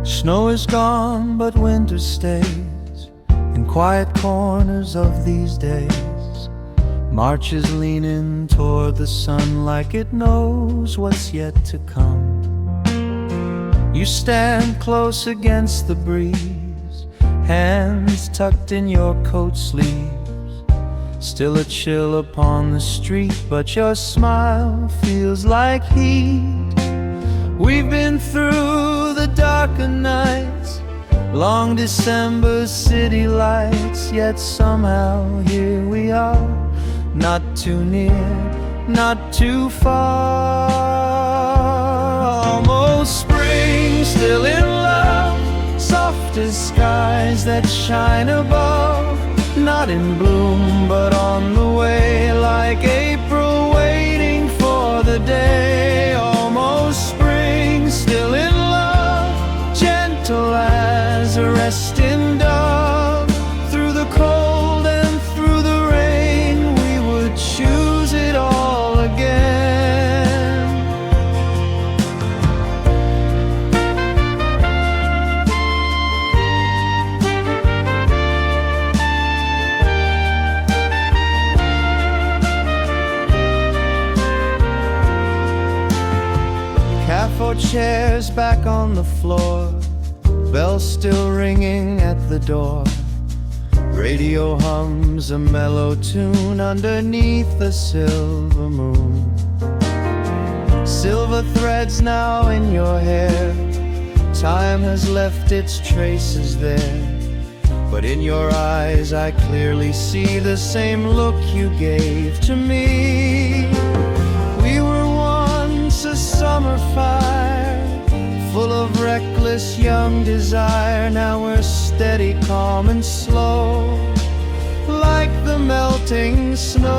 Snow is gone, but winter stays in quiet corners of these days. March is leaning toward the sun like it knows what's yet to come. You stand close against the breeze, hands tucked in your coat sleeves. Still a chill upon the street, but your smile feels like heat. We've been through the darker nights, long December city lights, yet somehow here we are, not too near, not too far. Almost spring, still in love, soft as skies that shine above. Not in bloom, but on the way, like April waiting for day, almost spring, still in love, gentle as a resting dove. Through the cold and through the rain, we would choose it all again. Cafe chairs back on the floor, bells still ringing at the door. Radio hums a mellow tune underneath the silver moon. Silver threads now in your hair, time has left its traces there. But in your eyes I clearly see the same look you gave to me. We were once a summer fire, full of reckless young desire. Now we're steady, calm and slow, like the melting snow.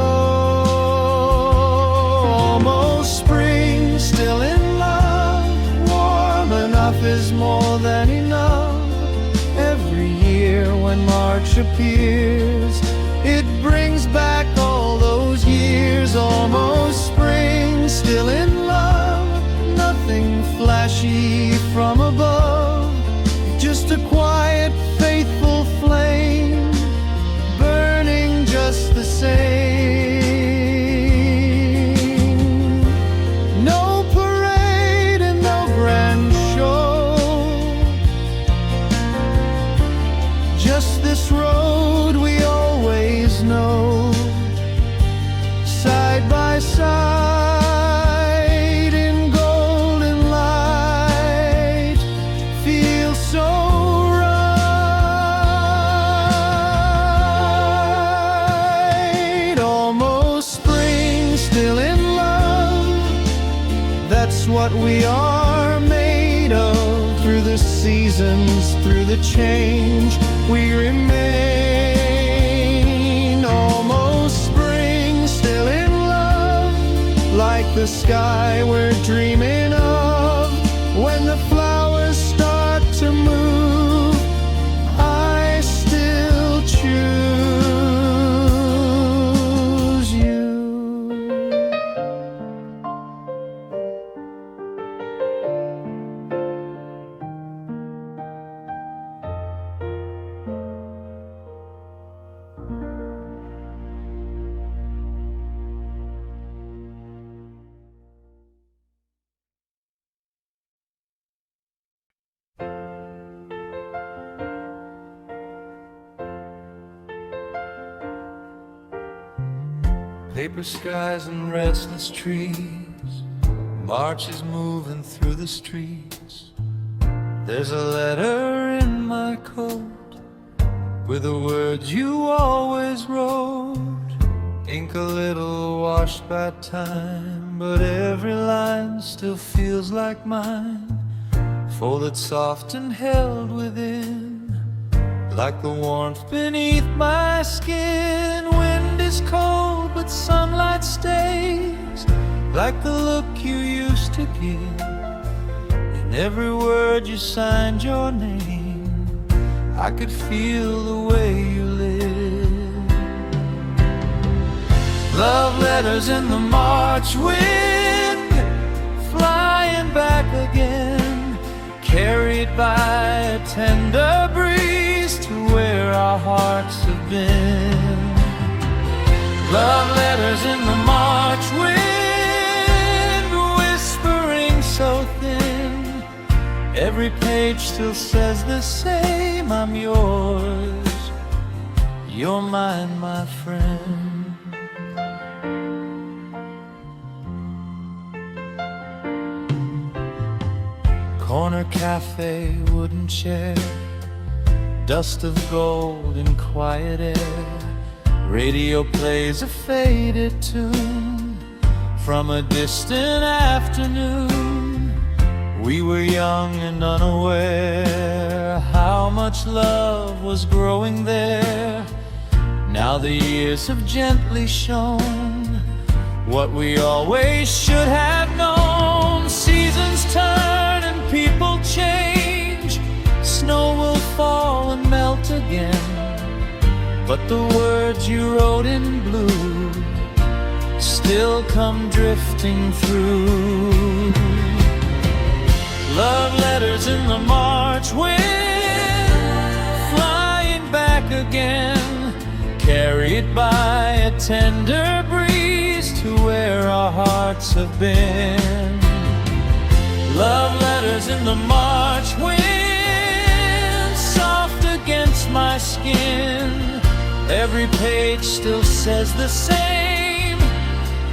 Almost spring, still in love, warm enough is more than enough. Every year when March appears, it brings back all those years. Almost spring, still in love, nothing flashy from above, just a quiet, faithful flame, burning just the same. No parade and no grand show, just this road we always know, side by side in golden light, feels so right. Almost spring, still in love, that's what we are made of. Through the seasons, through the change, we remain. Almost spring, still in love, like the sky we're dreaming of. When the flowers start to move, I still choose you. Paper skies and restless trees, March is moving through the streets. There's a letter in my coat with the words you always wrote. Ink a little washed by time, but every line still feels like mine. Folded soft and held within, like the warmth beneath my skin. Wind is cold, but sunlight stays, like the look you used to give. In every word you signed your name, I could feel the way you live. Love letters in the March wind, flying back again, carried by a tender breeze to where our hearts have been. Love letters in the March wind, whispering so thin. Every page still says the same, I'm yours, you're mine, my friend. Corner cafe, wooden chair, dust of gold in quiet air. Radio plays a faded tune from a distant afternoon. We were young and unaware how much love was growing there. Now the years have gently shown
what we always should have known. Seasons turn and people change. Snow will fall and melt again, but the words you wrote in blue still come drifting through. Love letters in the March wind, flying back again, carried by a tender breeze to where our hearts have been. Love letters in the March wind, soft against my skin. Every page still says the same.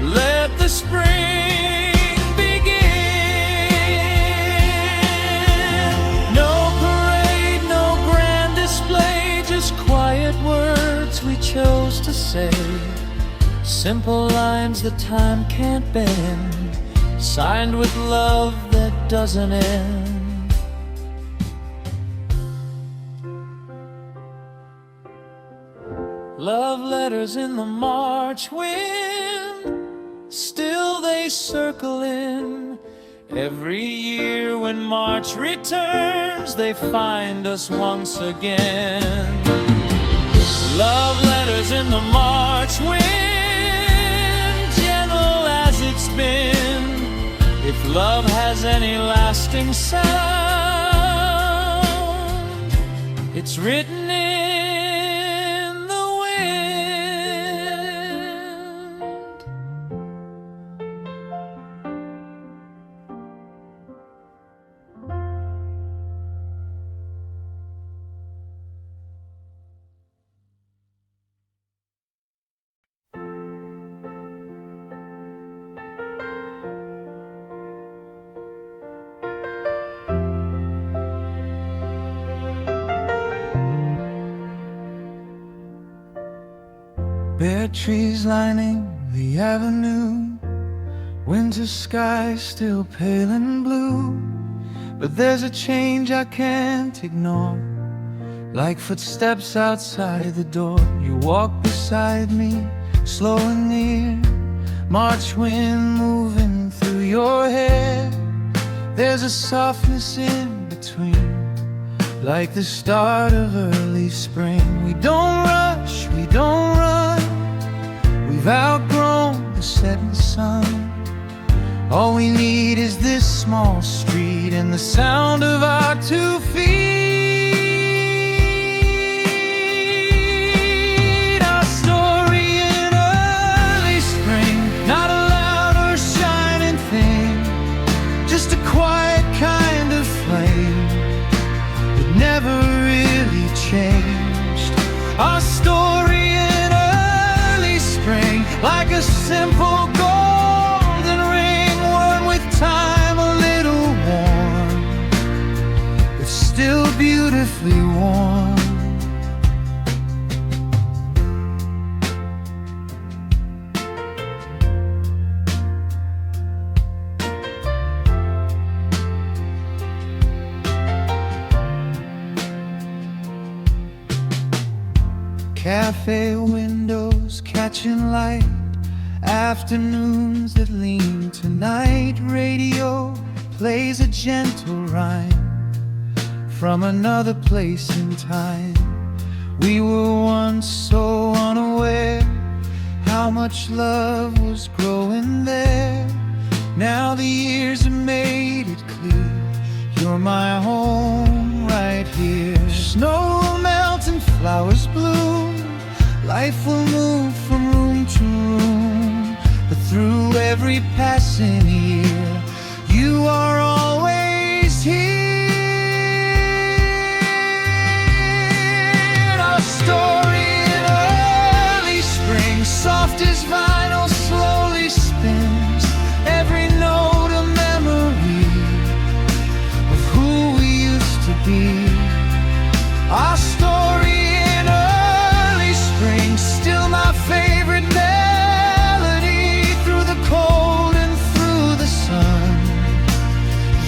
Let the spring begin. No parade, no grand display, just quiet words we chose to say. Simple lines that time can't bend, signed with love that doesn't end. Love letters in the March wind, still they circle in. Every year when March returns, they find us once again. Love letters in the March wind, gentle as it's been. If love has any lasting sound, it's written in the wind.
Bare trees lining the avenue, winter sky still pale and blue. But there's a change I can't ignore, like footsteps outside the door. You walk beside me, slow and near, March wind moving through your hair. There's a softness in between, like the start of early spring. We don't rush, we don't run, we've outgrown the setting sun. All we need is this small street and the sound of our 2 feet. Our story in early spring, not a loud or shining thing, just a quiet kind of flame that never really changed. Our story in early spring, like a simple golden ring worn with time, a little worn, but still beautifully warm. Cafe windows catching light, afternoons that lean to night. Radio plays a gentle rhyme from another place in time. We were once so unaware how much love was growing there. Now the years have made it clear, you're my home right here. Snow will melt and flowers bloom, life will move from room to room, but through every passing year, you are always here. Our story in early spring, soft as vinyl, slowly spins. Every note a memory of who we used to be. Our story in early spring, still my favorite melody. Through the cold and through the sun,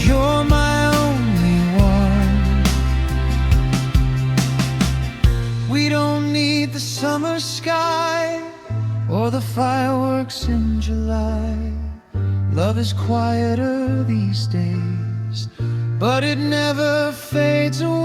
you're my only one. We don't need the summer sky or the fireworks in July. Love is quieter these days, but it never fades away.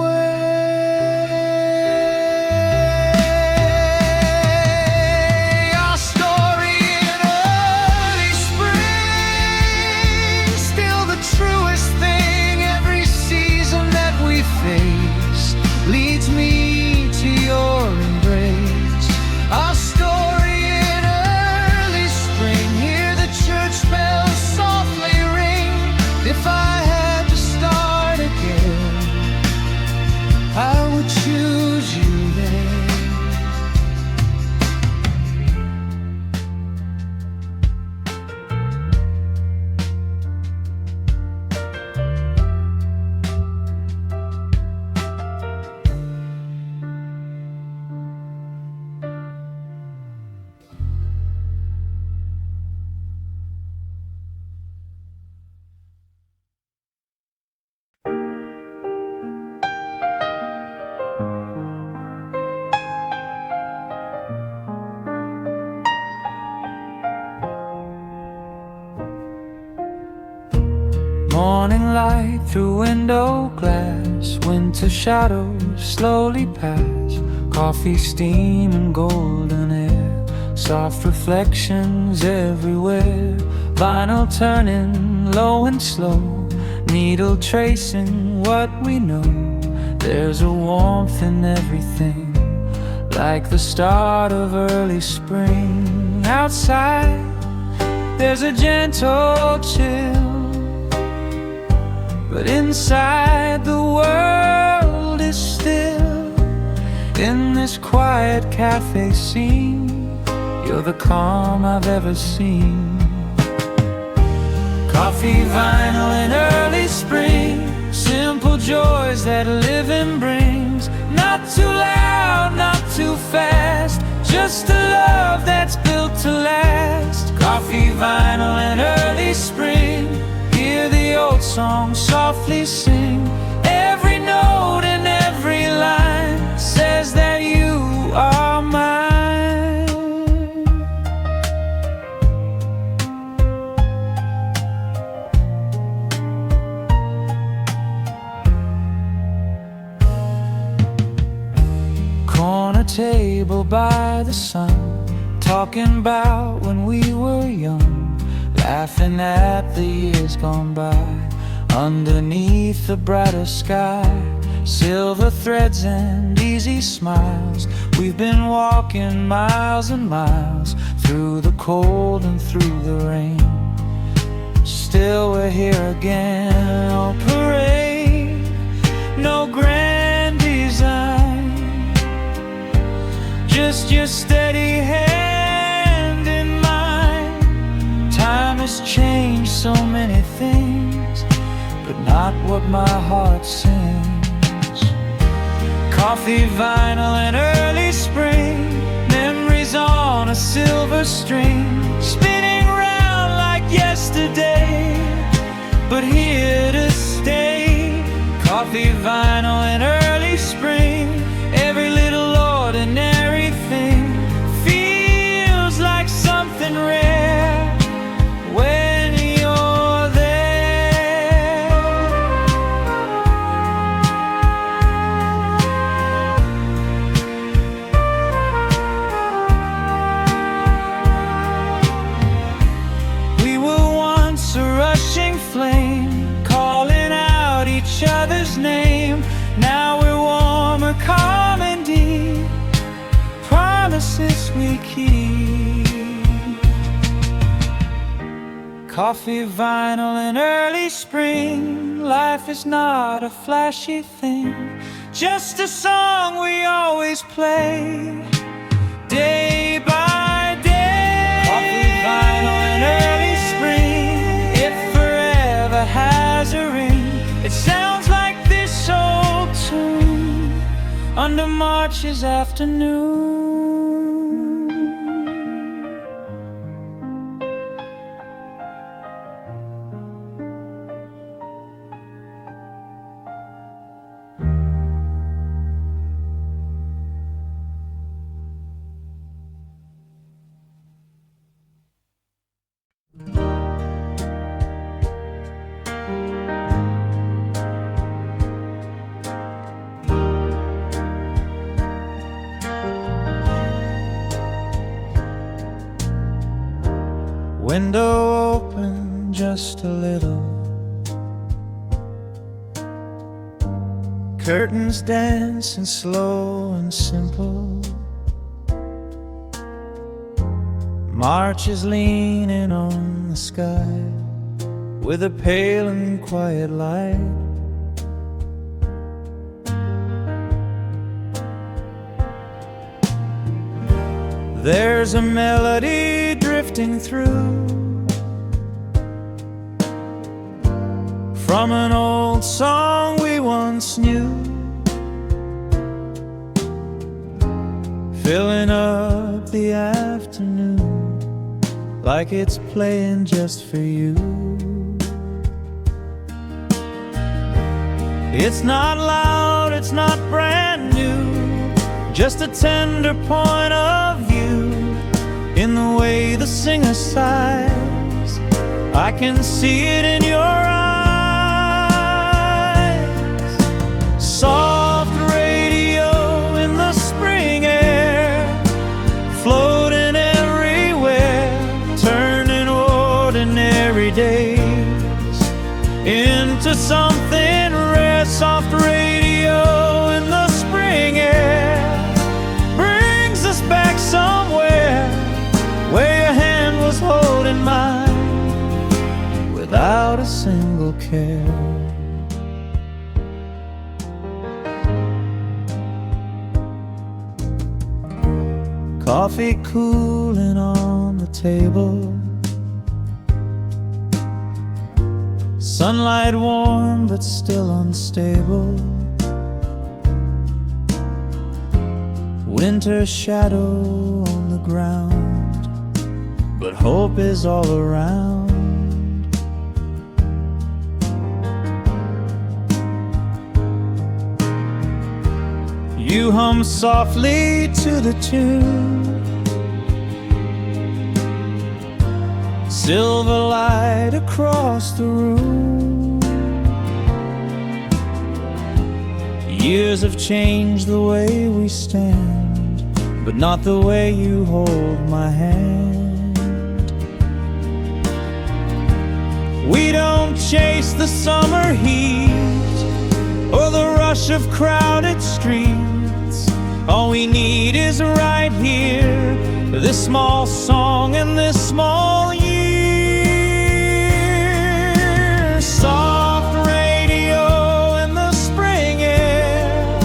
Our story in early spring, still the truest thing. Every season that we face leads me to your embrace. Our story in early spring, hear the church bells softly ring. If I had to start again, I would choose you then. Morning light through window glass, winter shadows slowly pass, coffee steam and golden air, soft reflections everywhere, vinyl turning low and slow, needle tracing what we know. There's a warmth in everything, like the start of early spring. Outside there's a gentle chill, but inside the world is still. In this quiet cafe scene, you're the calm I've ever seen. Coffee, vinyl in early spring, simple joys that living brings. Not too loud, not too fast, just a love that's built to last. Coffee, vinyl in early spring, hear the old song softly sing. Every note and every line says that you are mine. Corner table by the sun, talking about when we were young, laughing at the years gone by. Underneath the brighter sky, silver threads and easy smiles. We've been walking miles and miles, through the cold and through the rain. Still we're here again. No parade, no grand design, just your steady hand in mine. Time has changed so many things, but not what my heart sings. Coffee, vinyl and early spring, memories on a silver string, spinning round like yesterday, but here to stay. Coffee, vinyl and early spring, every little ordinary thing feels like something rare when you're there. We were once a rushing flame, calling out each other's name. Now we're warmer, calm and deep, promises we keep. Coffee, vinyl and early spring, life is not a flashy thing, just a song we always play, day by day. Coffee, vinyl and early spring, it forever has a ring. It sounds like this old tune under March's afternoon. window open just a little, curtains dancing slow and simple, March is leaning on the sky with a pale and quiet light. There's a melody drifting through from an old song we once knew, filling up the afternoon like it's playing just for you. It's not loud, it's not brand new, just a tender point of view in the way the singer sighs. I can see it in your eyes. Soft radio in the spring air, floating everywhere, turning ordinary days into something rare. Soft radio in the spring air brings us back somewhere where your hand was holding mine without a single care. Coffee cooling on the table, sunlight warm but still unstable, winter shadow on the ground, but hope is all around. You hum softly to the tune, silver light across the room. Years have changed the way we stand, but not the way you hold my hand. We don't chase the summer heat or the rush of crowded streets. All we need is right here, this small song and this small year. Soft radio in the spring air,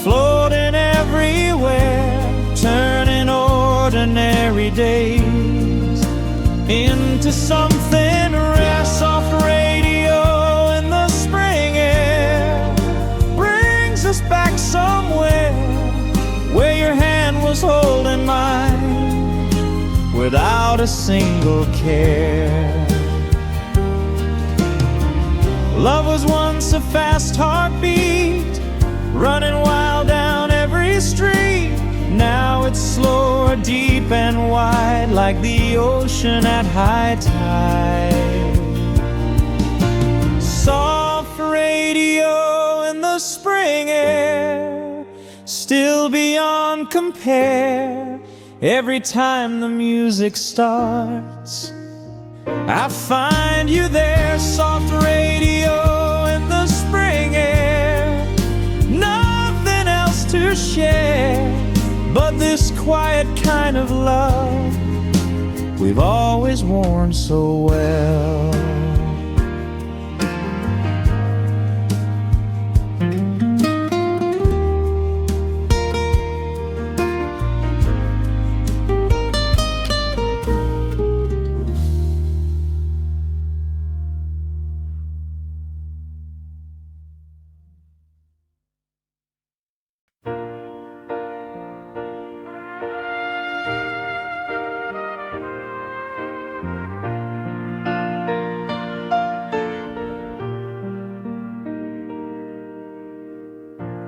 floating everywhere, turning ordinary days into something rare. Soft radio in the spring air brings us back somewhere where your hand was holding mine without a single care. Love was once a fast heartbeat, running wild down every street. Now it's slower, deep and wide, like the ocean at high tide. Soft radio in the spring air, still beyond compare. Every time the music starts, I find you there. Soft radio in the spring air, nothing else to share but this quiet kind of love we've always worn so well.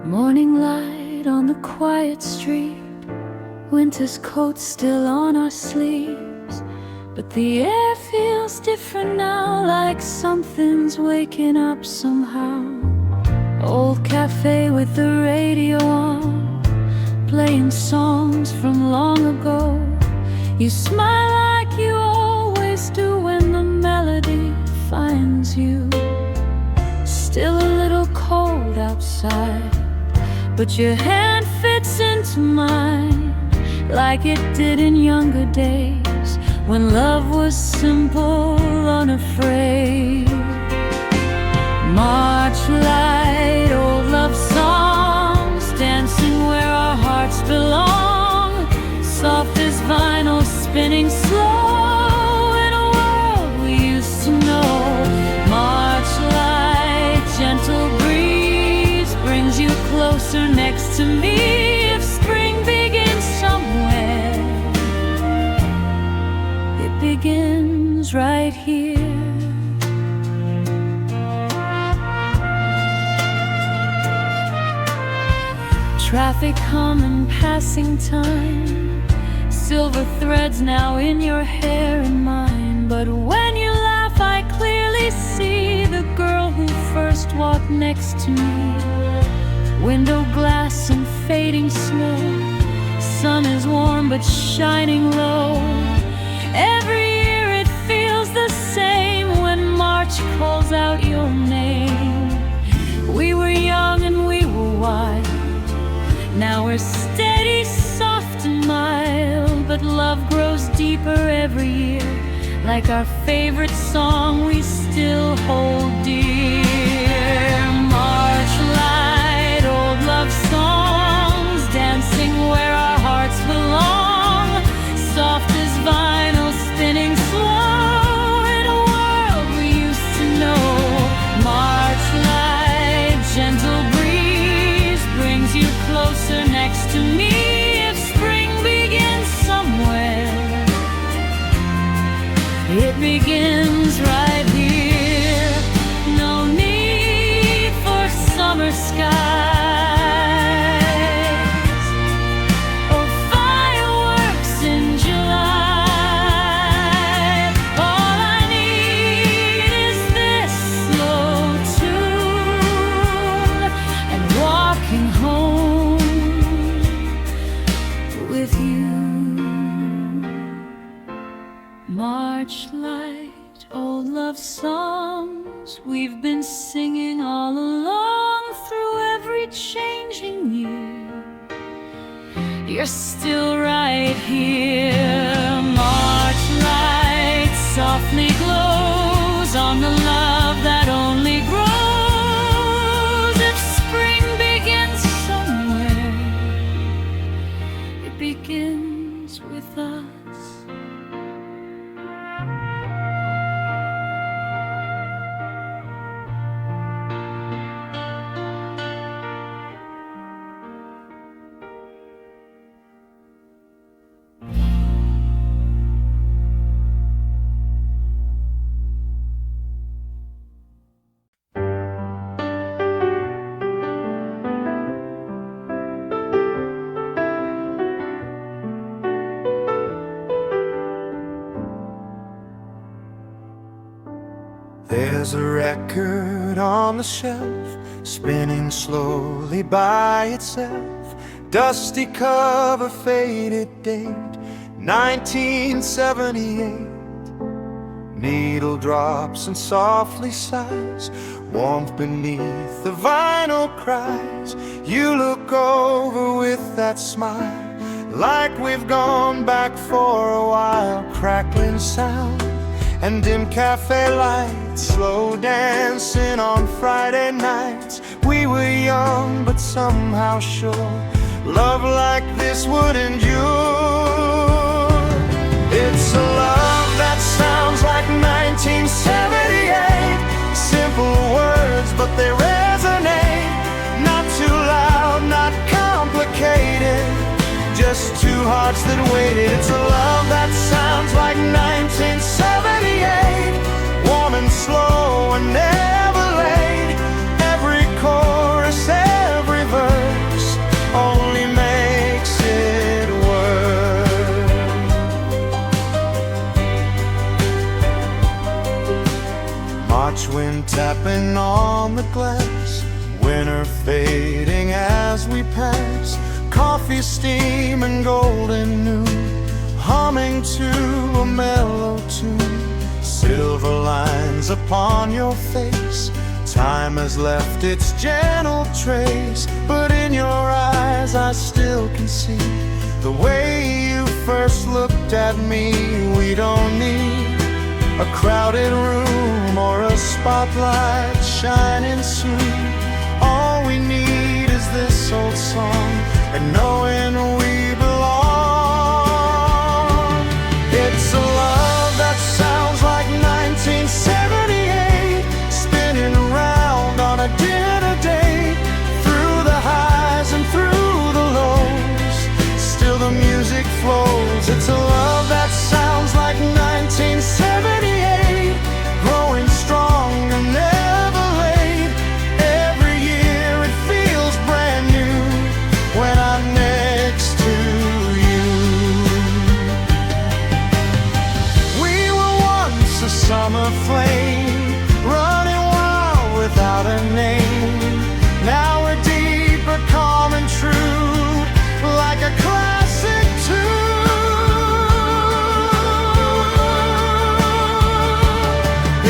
Morning light on the quiet street, winter's coat still on our sleeves, but the air feels different now, like something's waking up somehow. Old cafe with the radio on, playing songs from long ago. You smile like you always always do when the melody finds you. Still a little cold outside, but your hand fits into mine like it did in younger days when love was simple, unafraid. March light, old love songs, dancing where our hearts belong. Soft as vinyl, spinning slow in a world we used to know. March light, gentle breeze brings you closer next to me. If spring begins somewhere, it begins right here. Traffic hum and passing time, silver threads now in your hair and mine. But when you laugh I clearly see the girl who first walked next to me. Window glass and fading snow, sun is warm but shining low. Every year it feels the same when March calls out your name. We were young and we were wild, now we're steady, soft and mild. But love grows deeper every year, like our favorite song we still hold dear. March light, old love songs, dancing where our hearts belong. Soft as vinyl, spinning slow in a world we used to know. March light, gentle breeze brings you closer next to me. If spring begins somewhere, it begins right here. No need for summer skies or fireworks in July. All I need is this slow tune and walking home with you. March light, old love songs we've been singing all along through every changing year. You're still right here. March light softly glows on the love that only grows. If spring begins somewhere, it begins with us.
There's a record on the shelf, spinning slowly by itself. Dusty cover, faded date, 1978. Needle drops and softly sighs, warmth beneath the vinyl cries. You look over with that smile, like we've gone back for a while. Crackling sound and dim cafe lights, slow dancing on Friday nights. We were young but somehow sure love like this would endure. It's a love that sounds like 1978. Simple words but they resonate. Not too loud, not complicated, just two hearts that waited. It's a love that sounds like 1978. Warm and slow and never late. Every chorus, every verse only makes it worse. March wind tapping on the glass, winter fading as we pass. Coffee steam and golden noon,
humming to a mellow tune. Silver lines upon your face, time has left its gentle trace. But in your eyes I still can see the way you first looked at me. We don't need a crowded room or a spotlight shining soon. All we need is this old song and knowing we belong. It's a love that sounds like 1978, spinning around on a dinner date. Through the highs and through the lows, still the music flows. It's a love that sounds like 1978, growing stronger, never late. Every year it feels brand new when I'm next to you. We were once a summer flame, running wild without a name. Now we're deeper, calm and true, like a classic tune.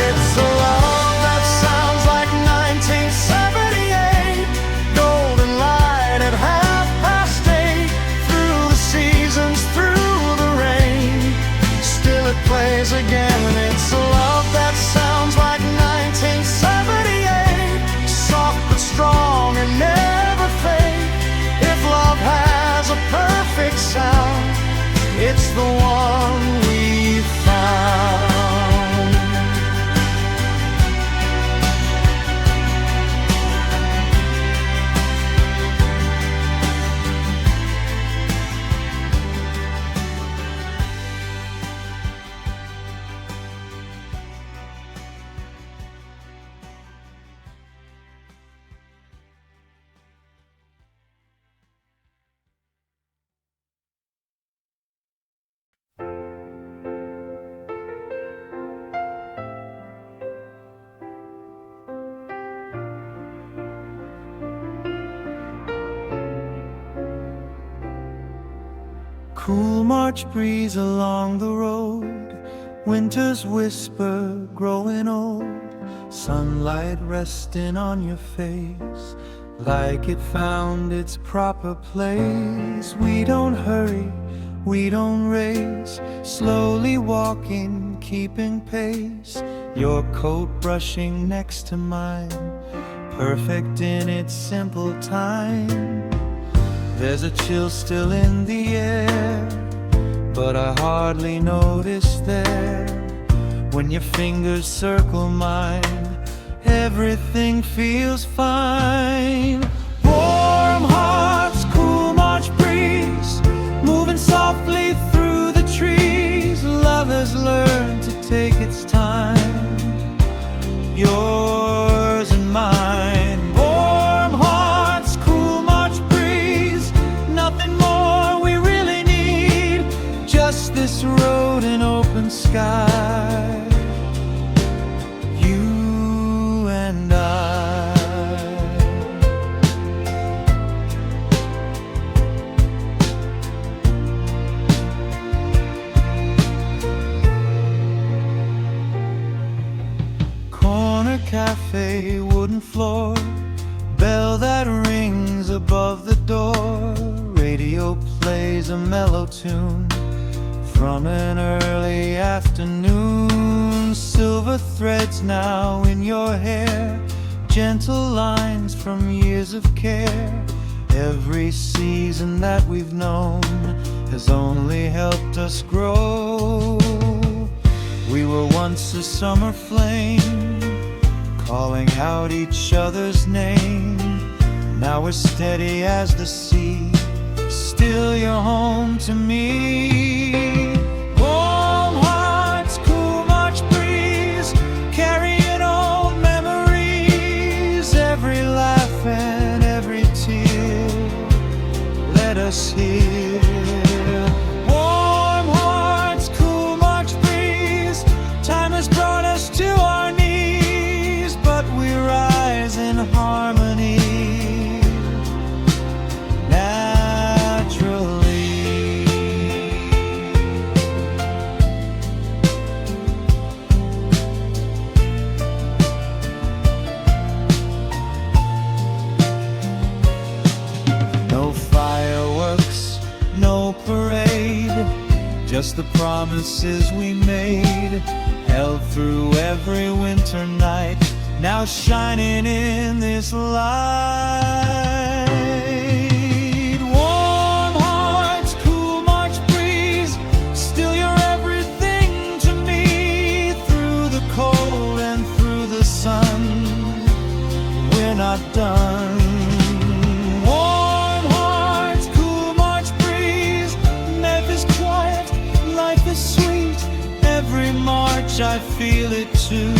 It's a love that sounds like 1978, golden light at 8:30. Through the seasons, through the rain, still it plays again. It's a love that sounds like 1978, soft but strong and never fade. If love has a perfect sound, it's the one we found. Cool March breeze along the road, winter's whisper growing old, sunlight resting on your face like it found its proper place. We don't hurry, we don't race, slowly walking, keeping pace. Your coat brushing next to mine, perfect in its simple time. There's a chill still in the air, but I hardly notice there. When your fingers circle mine, everything feels fine. Warm hearts, cool March breeze, moving softly through the trees. Love has learned to take its time, yours and mine. Warm hearts, cool March breeze, nothing more we really need, just this road and open sky, you and I. Corner cafe, wooden floor, bell that rings above the door. Radio plays a mellow tune from an early afternoon. Silver threads now in your hair, gentle lines from years of care. Every season that we've known has only helped us grow. We were once a summer flame, calling out each other's name. Now we're steady as the sea, still you're home to me. Warm hearts, cool March breeze, carrying old memories. Every laugh and every tear, let us hear. Warm hearts, cool March breeze, time has brought us to our knees, but we rise in harmony. Naturally. parade, just the promises we made, held through every winter night, now shining in this light. Warm hearts, cool March breeze, still you're everything to me. Through the cold and through the sun, we're not done. Warm hearts, cool March breeze, Memphis quiet, life is sweet. Every March I feel it too.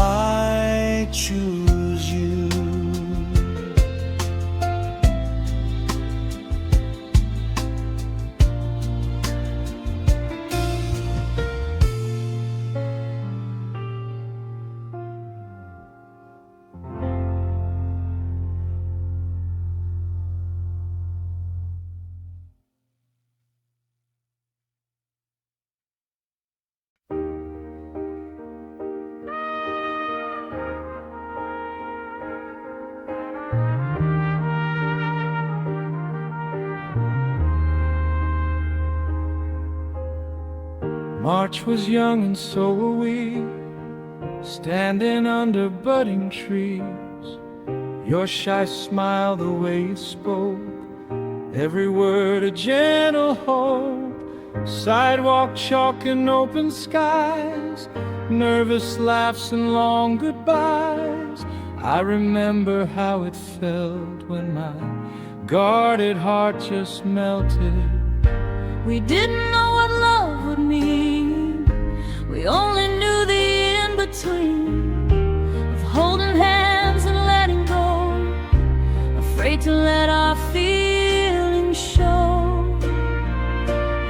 I choose you.
March was young and so were we, standing under budding trees. Your shy smile, the way you spoke, every word a gentle hope. Sidewalk chalk and open skies, nervous laughs and long goodbyes. I remember how it felt when my guarded heart just melted.
We didn't know what love would mean. We only knew the in-between of holding hands and letting go, afraid to let our feelings show.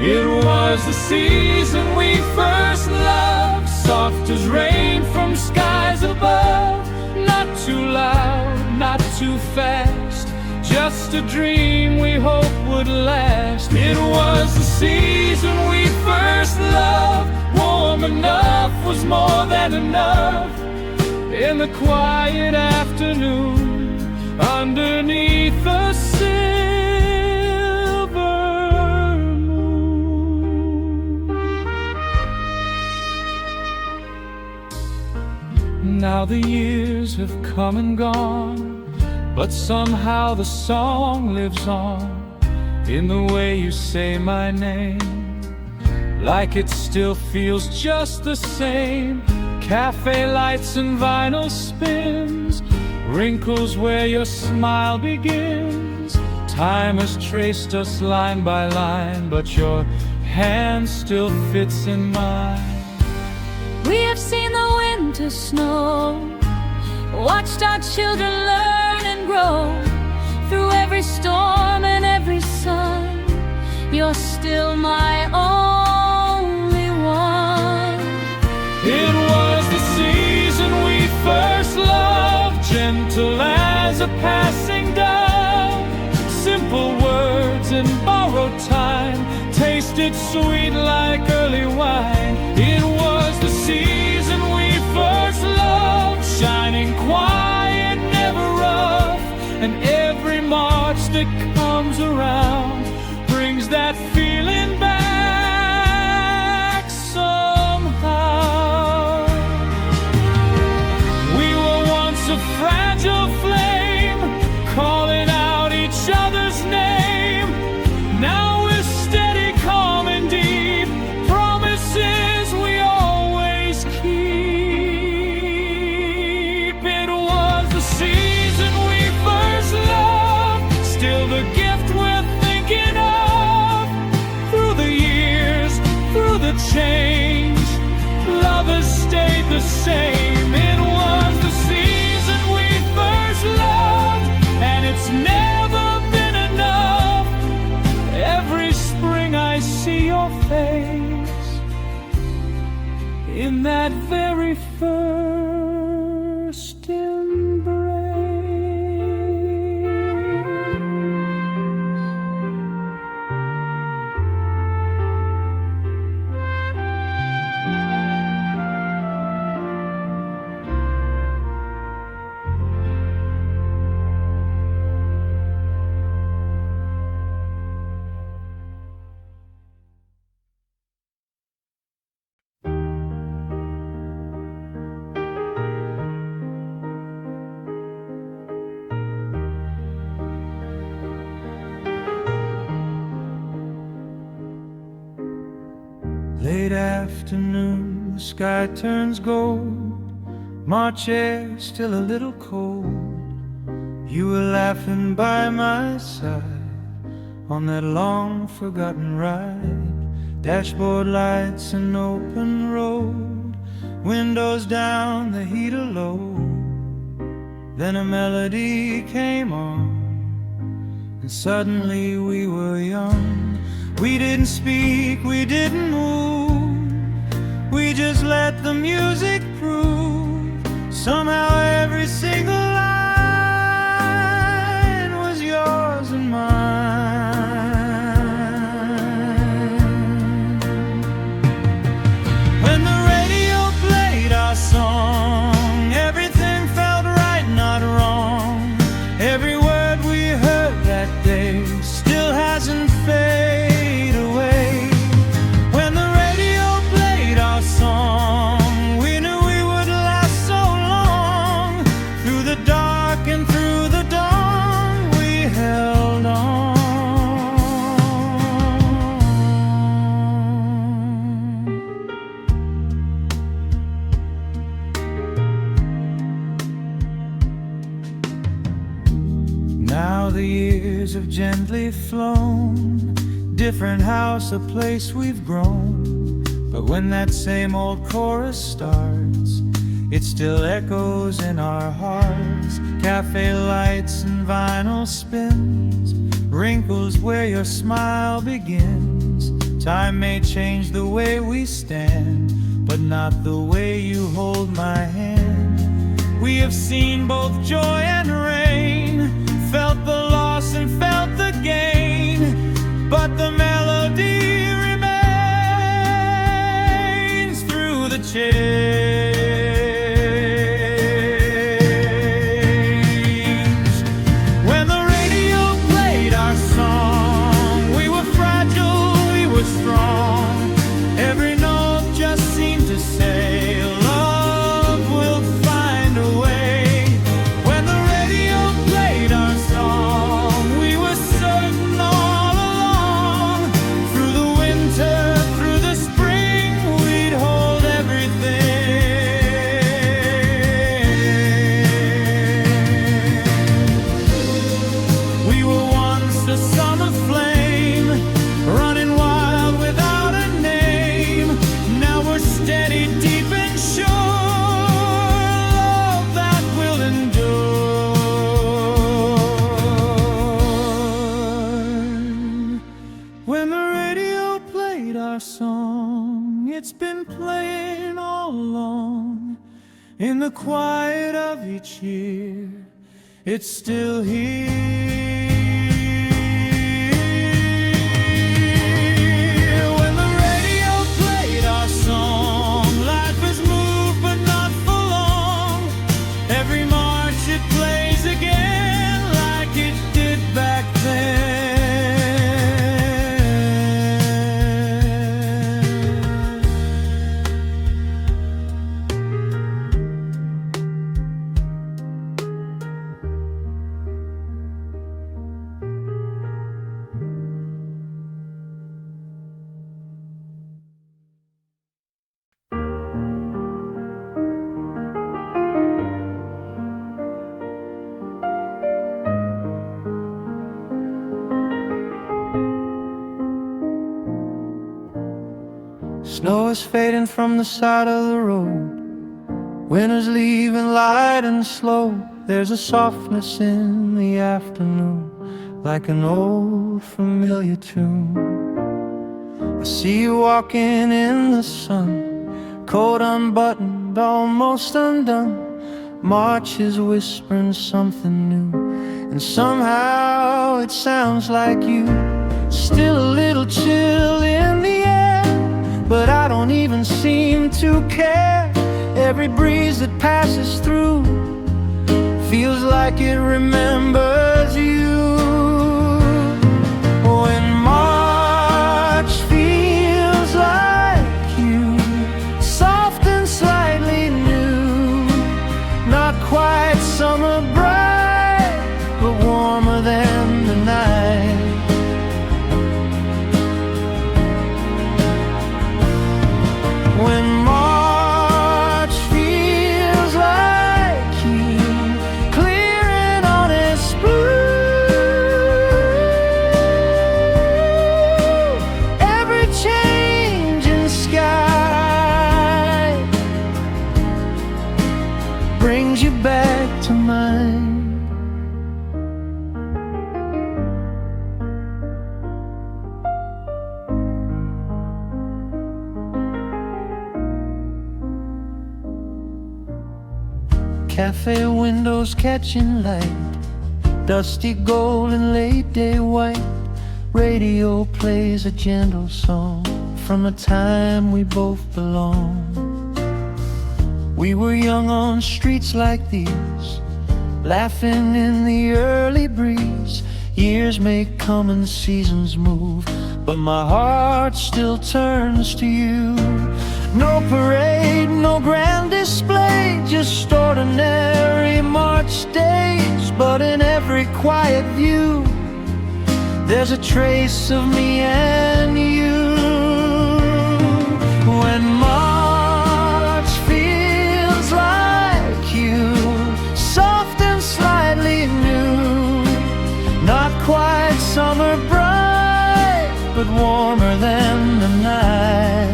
It was the season we first loved, soft as rain from skies above. Not too loud, not too fast, just a dream we hope would last. It was the season we first loved, warm enough was more than enough. In the quiet afternoon, underneath the silver moon. Now the years have come and gone, but somehow the song lives on in the way you say my name, like it still feels just the same. Cafe lights and vinyl spins, wrinkles where your smile begins. Time has traced us line by line, but your hand still fits in mine.
We have seen the winter snow, watched our children learn and grow. Through every storm and every sun, you're still my only one.
It was the season we first loved, gentle as a passing dove. Simple words and borrowed time, tasted sweet like early wine. It was the season we first loved, shining quiet, never rough. And every March that comes around brings that feeling back somehow. We were once a fragile flame, calling out each other's name. Now we're steady, calm and deep, promises we always keep. It was the season we first loved, still the gift we're thinking of. Through the years, through the change, love has stayed the same. It was the season we first loved, and it's never been enough. Every spring I see your face in that very first embrace. Late afternoon, the sky turns gold, March air still a little cold. You were laughing by my side on that long forgotten ride. Dashboard lights, an open road, windows down, the heater low. Then a melody came on, and suddenly we were young. We didn't speak, we didn't move, we just let the music prove. Somehow every single line was yours and mine. When the radio played our song, everything felt right, not wrong. Every word we heard that day still hasn't faded away. When the radio played our song, we knew we would last so long. Through the dark and through the dawn, we held on. Now the years have gently flown, different house, a place we've grown. But when that same old chorus starts, it still echoes in our hearts. Cafe lights and vinyl spins, wrinkles where your smile begins. Time may change the way we stand, but not the way you hold my hand. We have seen both joy and rain, felt the loss and felt the gain, but the melody remains through the change. When the radio played our song, we were fragile, we were strong. Every note just seemed to say, love will find a way. When the radio played our song, we were certain all along. Through the winter, through the spring, we'd hold everything. We were once a summer flame, running wild without a name. Now we're steady, deep and sure, love that will endure. When the radio played our song, it's been playing all along. In the quiet of each year, it's still here. When the radio played our song, life has moved but not for long. Every March it plays again like it did back then. Snow is fading from the side of the road, winter's leaving light and slow. There's a softness in the afternoon, like an old familiar tune. I see you walking in the sun, coat unbuttoned, almost undone. March is whispering something new, and somehow it sounds like you. Still a little chill in the air, but I don't even seem to care. Every breeze that passes through feels like it remembers you. When March feels like you, soft and slightly new, not quite summer bright, but warmer than the night. cafe windows catching light, dusty gold and late day white. Radio plays a gentle song from a time we both belong. We were young on streets like these, laughing in the early breeze. Years may come and seasons move, but my heart still turns to you. No parade, no grand display, just ordinary March days. But in every quiet view, there's a trace of me and you. When March feels like you, soft and slightly new, not quite summer bright, but warmer than the night.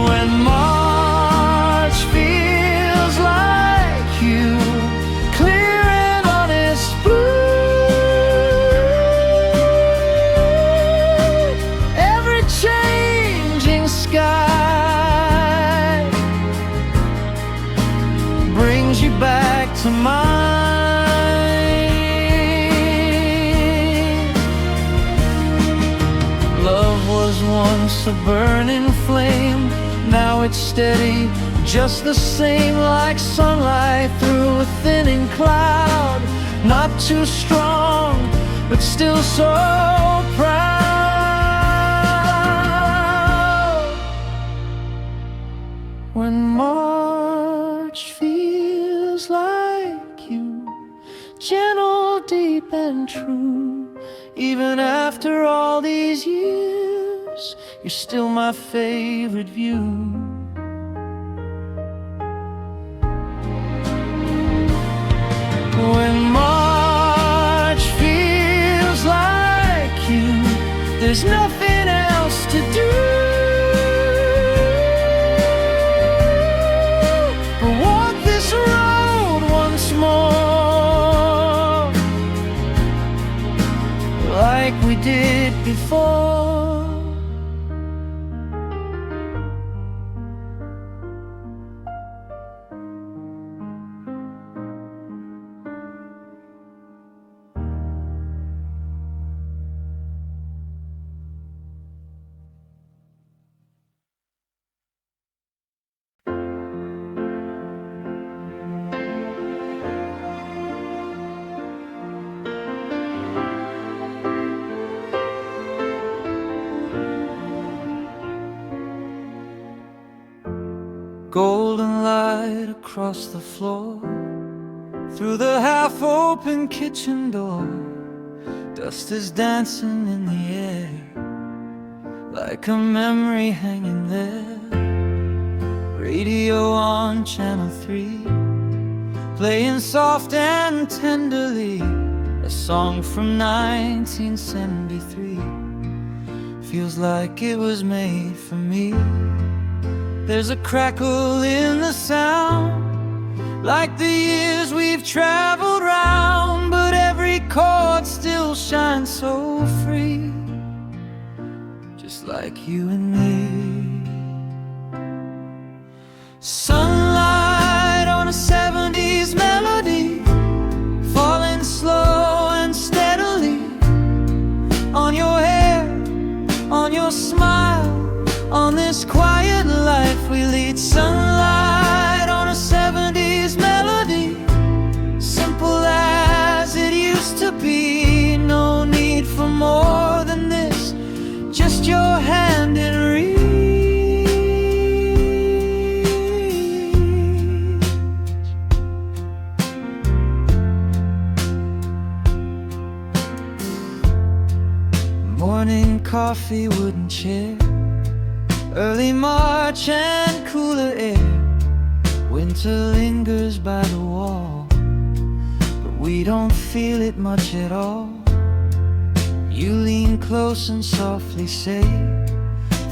When March feels like you, clear and honest blue, every changing sky brings you back to mine. Love was once a burning flame, now it's steady, just the same, like sunlight through a thinning cloud. Not too strong, but still so proud. When March feels like you, gentle, deep and true, even after all these years, you're still my favorite view. When March feels like you, there's nothing else to do but walk this road once more, like we did before. Golden light across the floor, through the half-open kitchen door. Dust is dancing in the air, like a memory hanging there. Radio on channel 3, playing soft and tenderly, a song from 1973. Feels like it was made for me. There's a crackle in the sound, like the years we've traveled round, but every chord still shines so free, just like you and me. Sunlight on a 70s melody, falling slow and steadily on your hair, on your smile, on this quiet life we lead. Sunlight on a 70s melody, simple as it used to be. No need for more than this, just your hand in reach. Morning coffee, wooden chair, early March and cooler air. Winter lingers by the wall, but we don't feel it much at all. You lean close and softly say,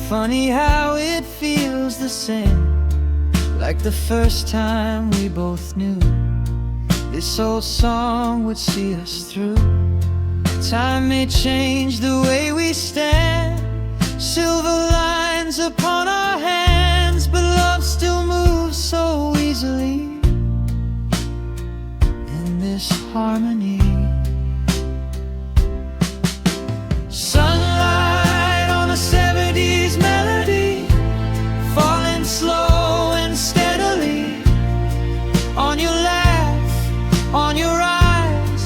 funny how it feels the same, like the first time we both knew this old song would see us through. Time may change the way we stand, silver lines upon our hands. harmony.
Sunlight on a 70s melody, falling slow and steadily on your laugh, on your eyes,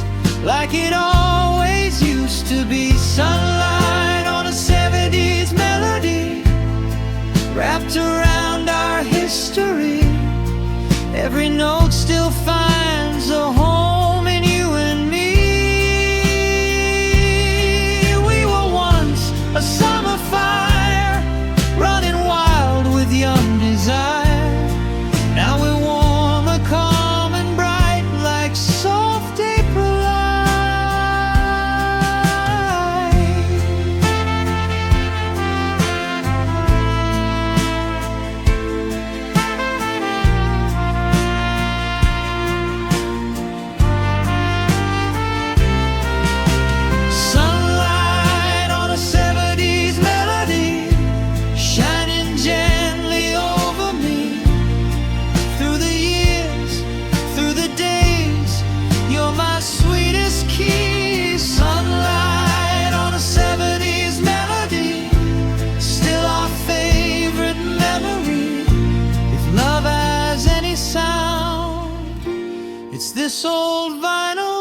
like it always used to be. Sunlight on a 70s melody, wrapped around our history. Every note still finds a home in you and me. We were once a summer fire, running wild with young desire. Now we're warmer, calm and bright, like soft April light. Sunlight on a 70s melody, shining gently over me. Through the years, through the days, you're my sweetest key. Sunlight on a 70s melody, still our favorite memory. If love has any sound, it's this old vinyl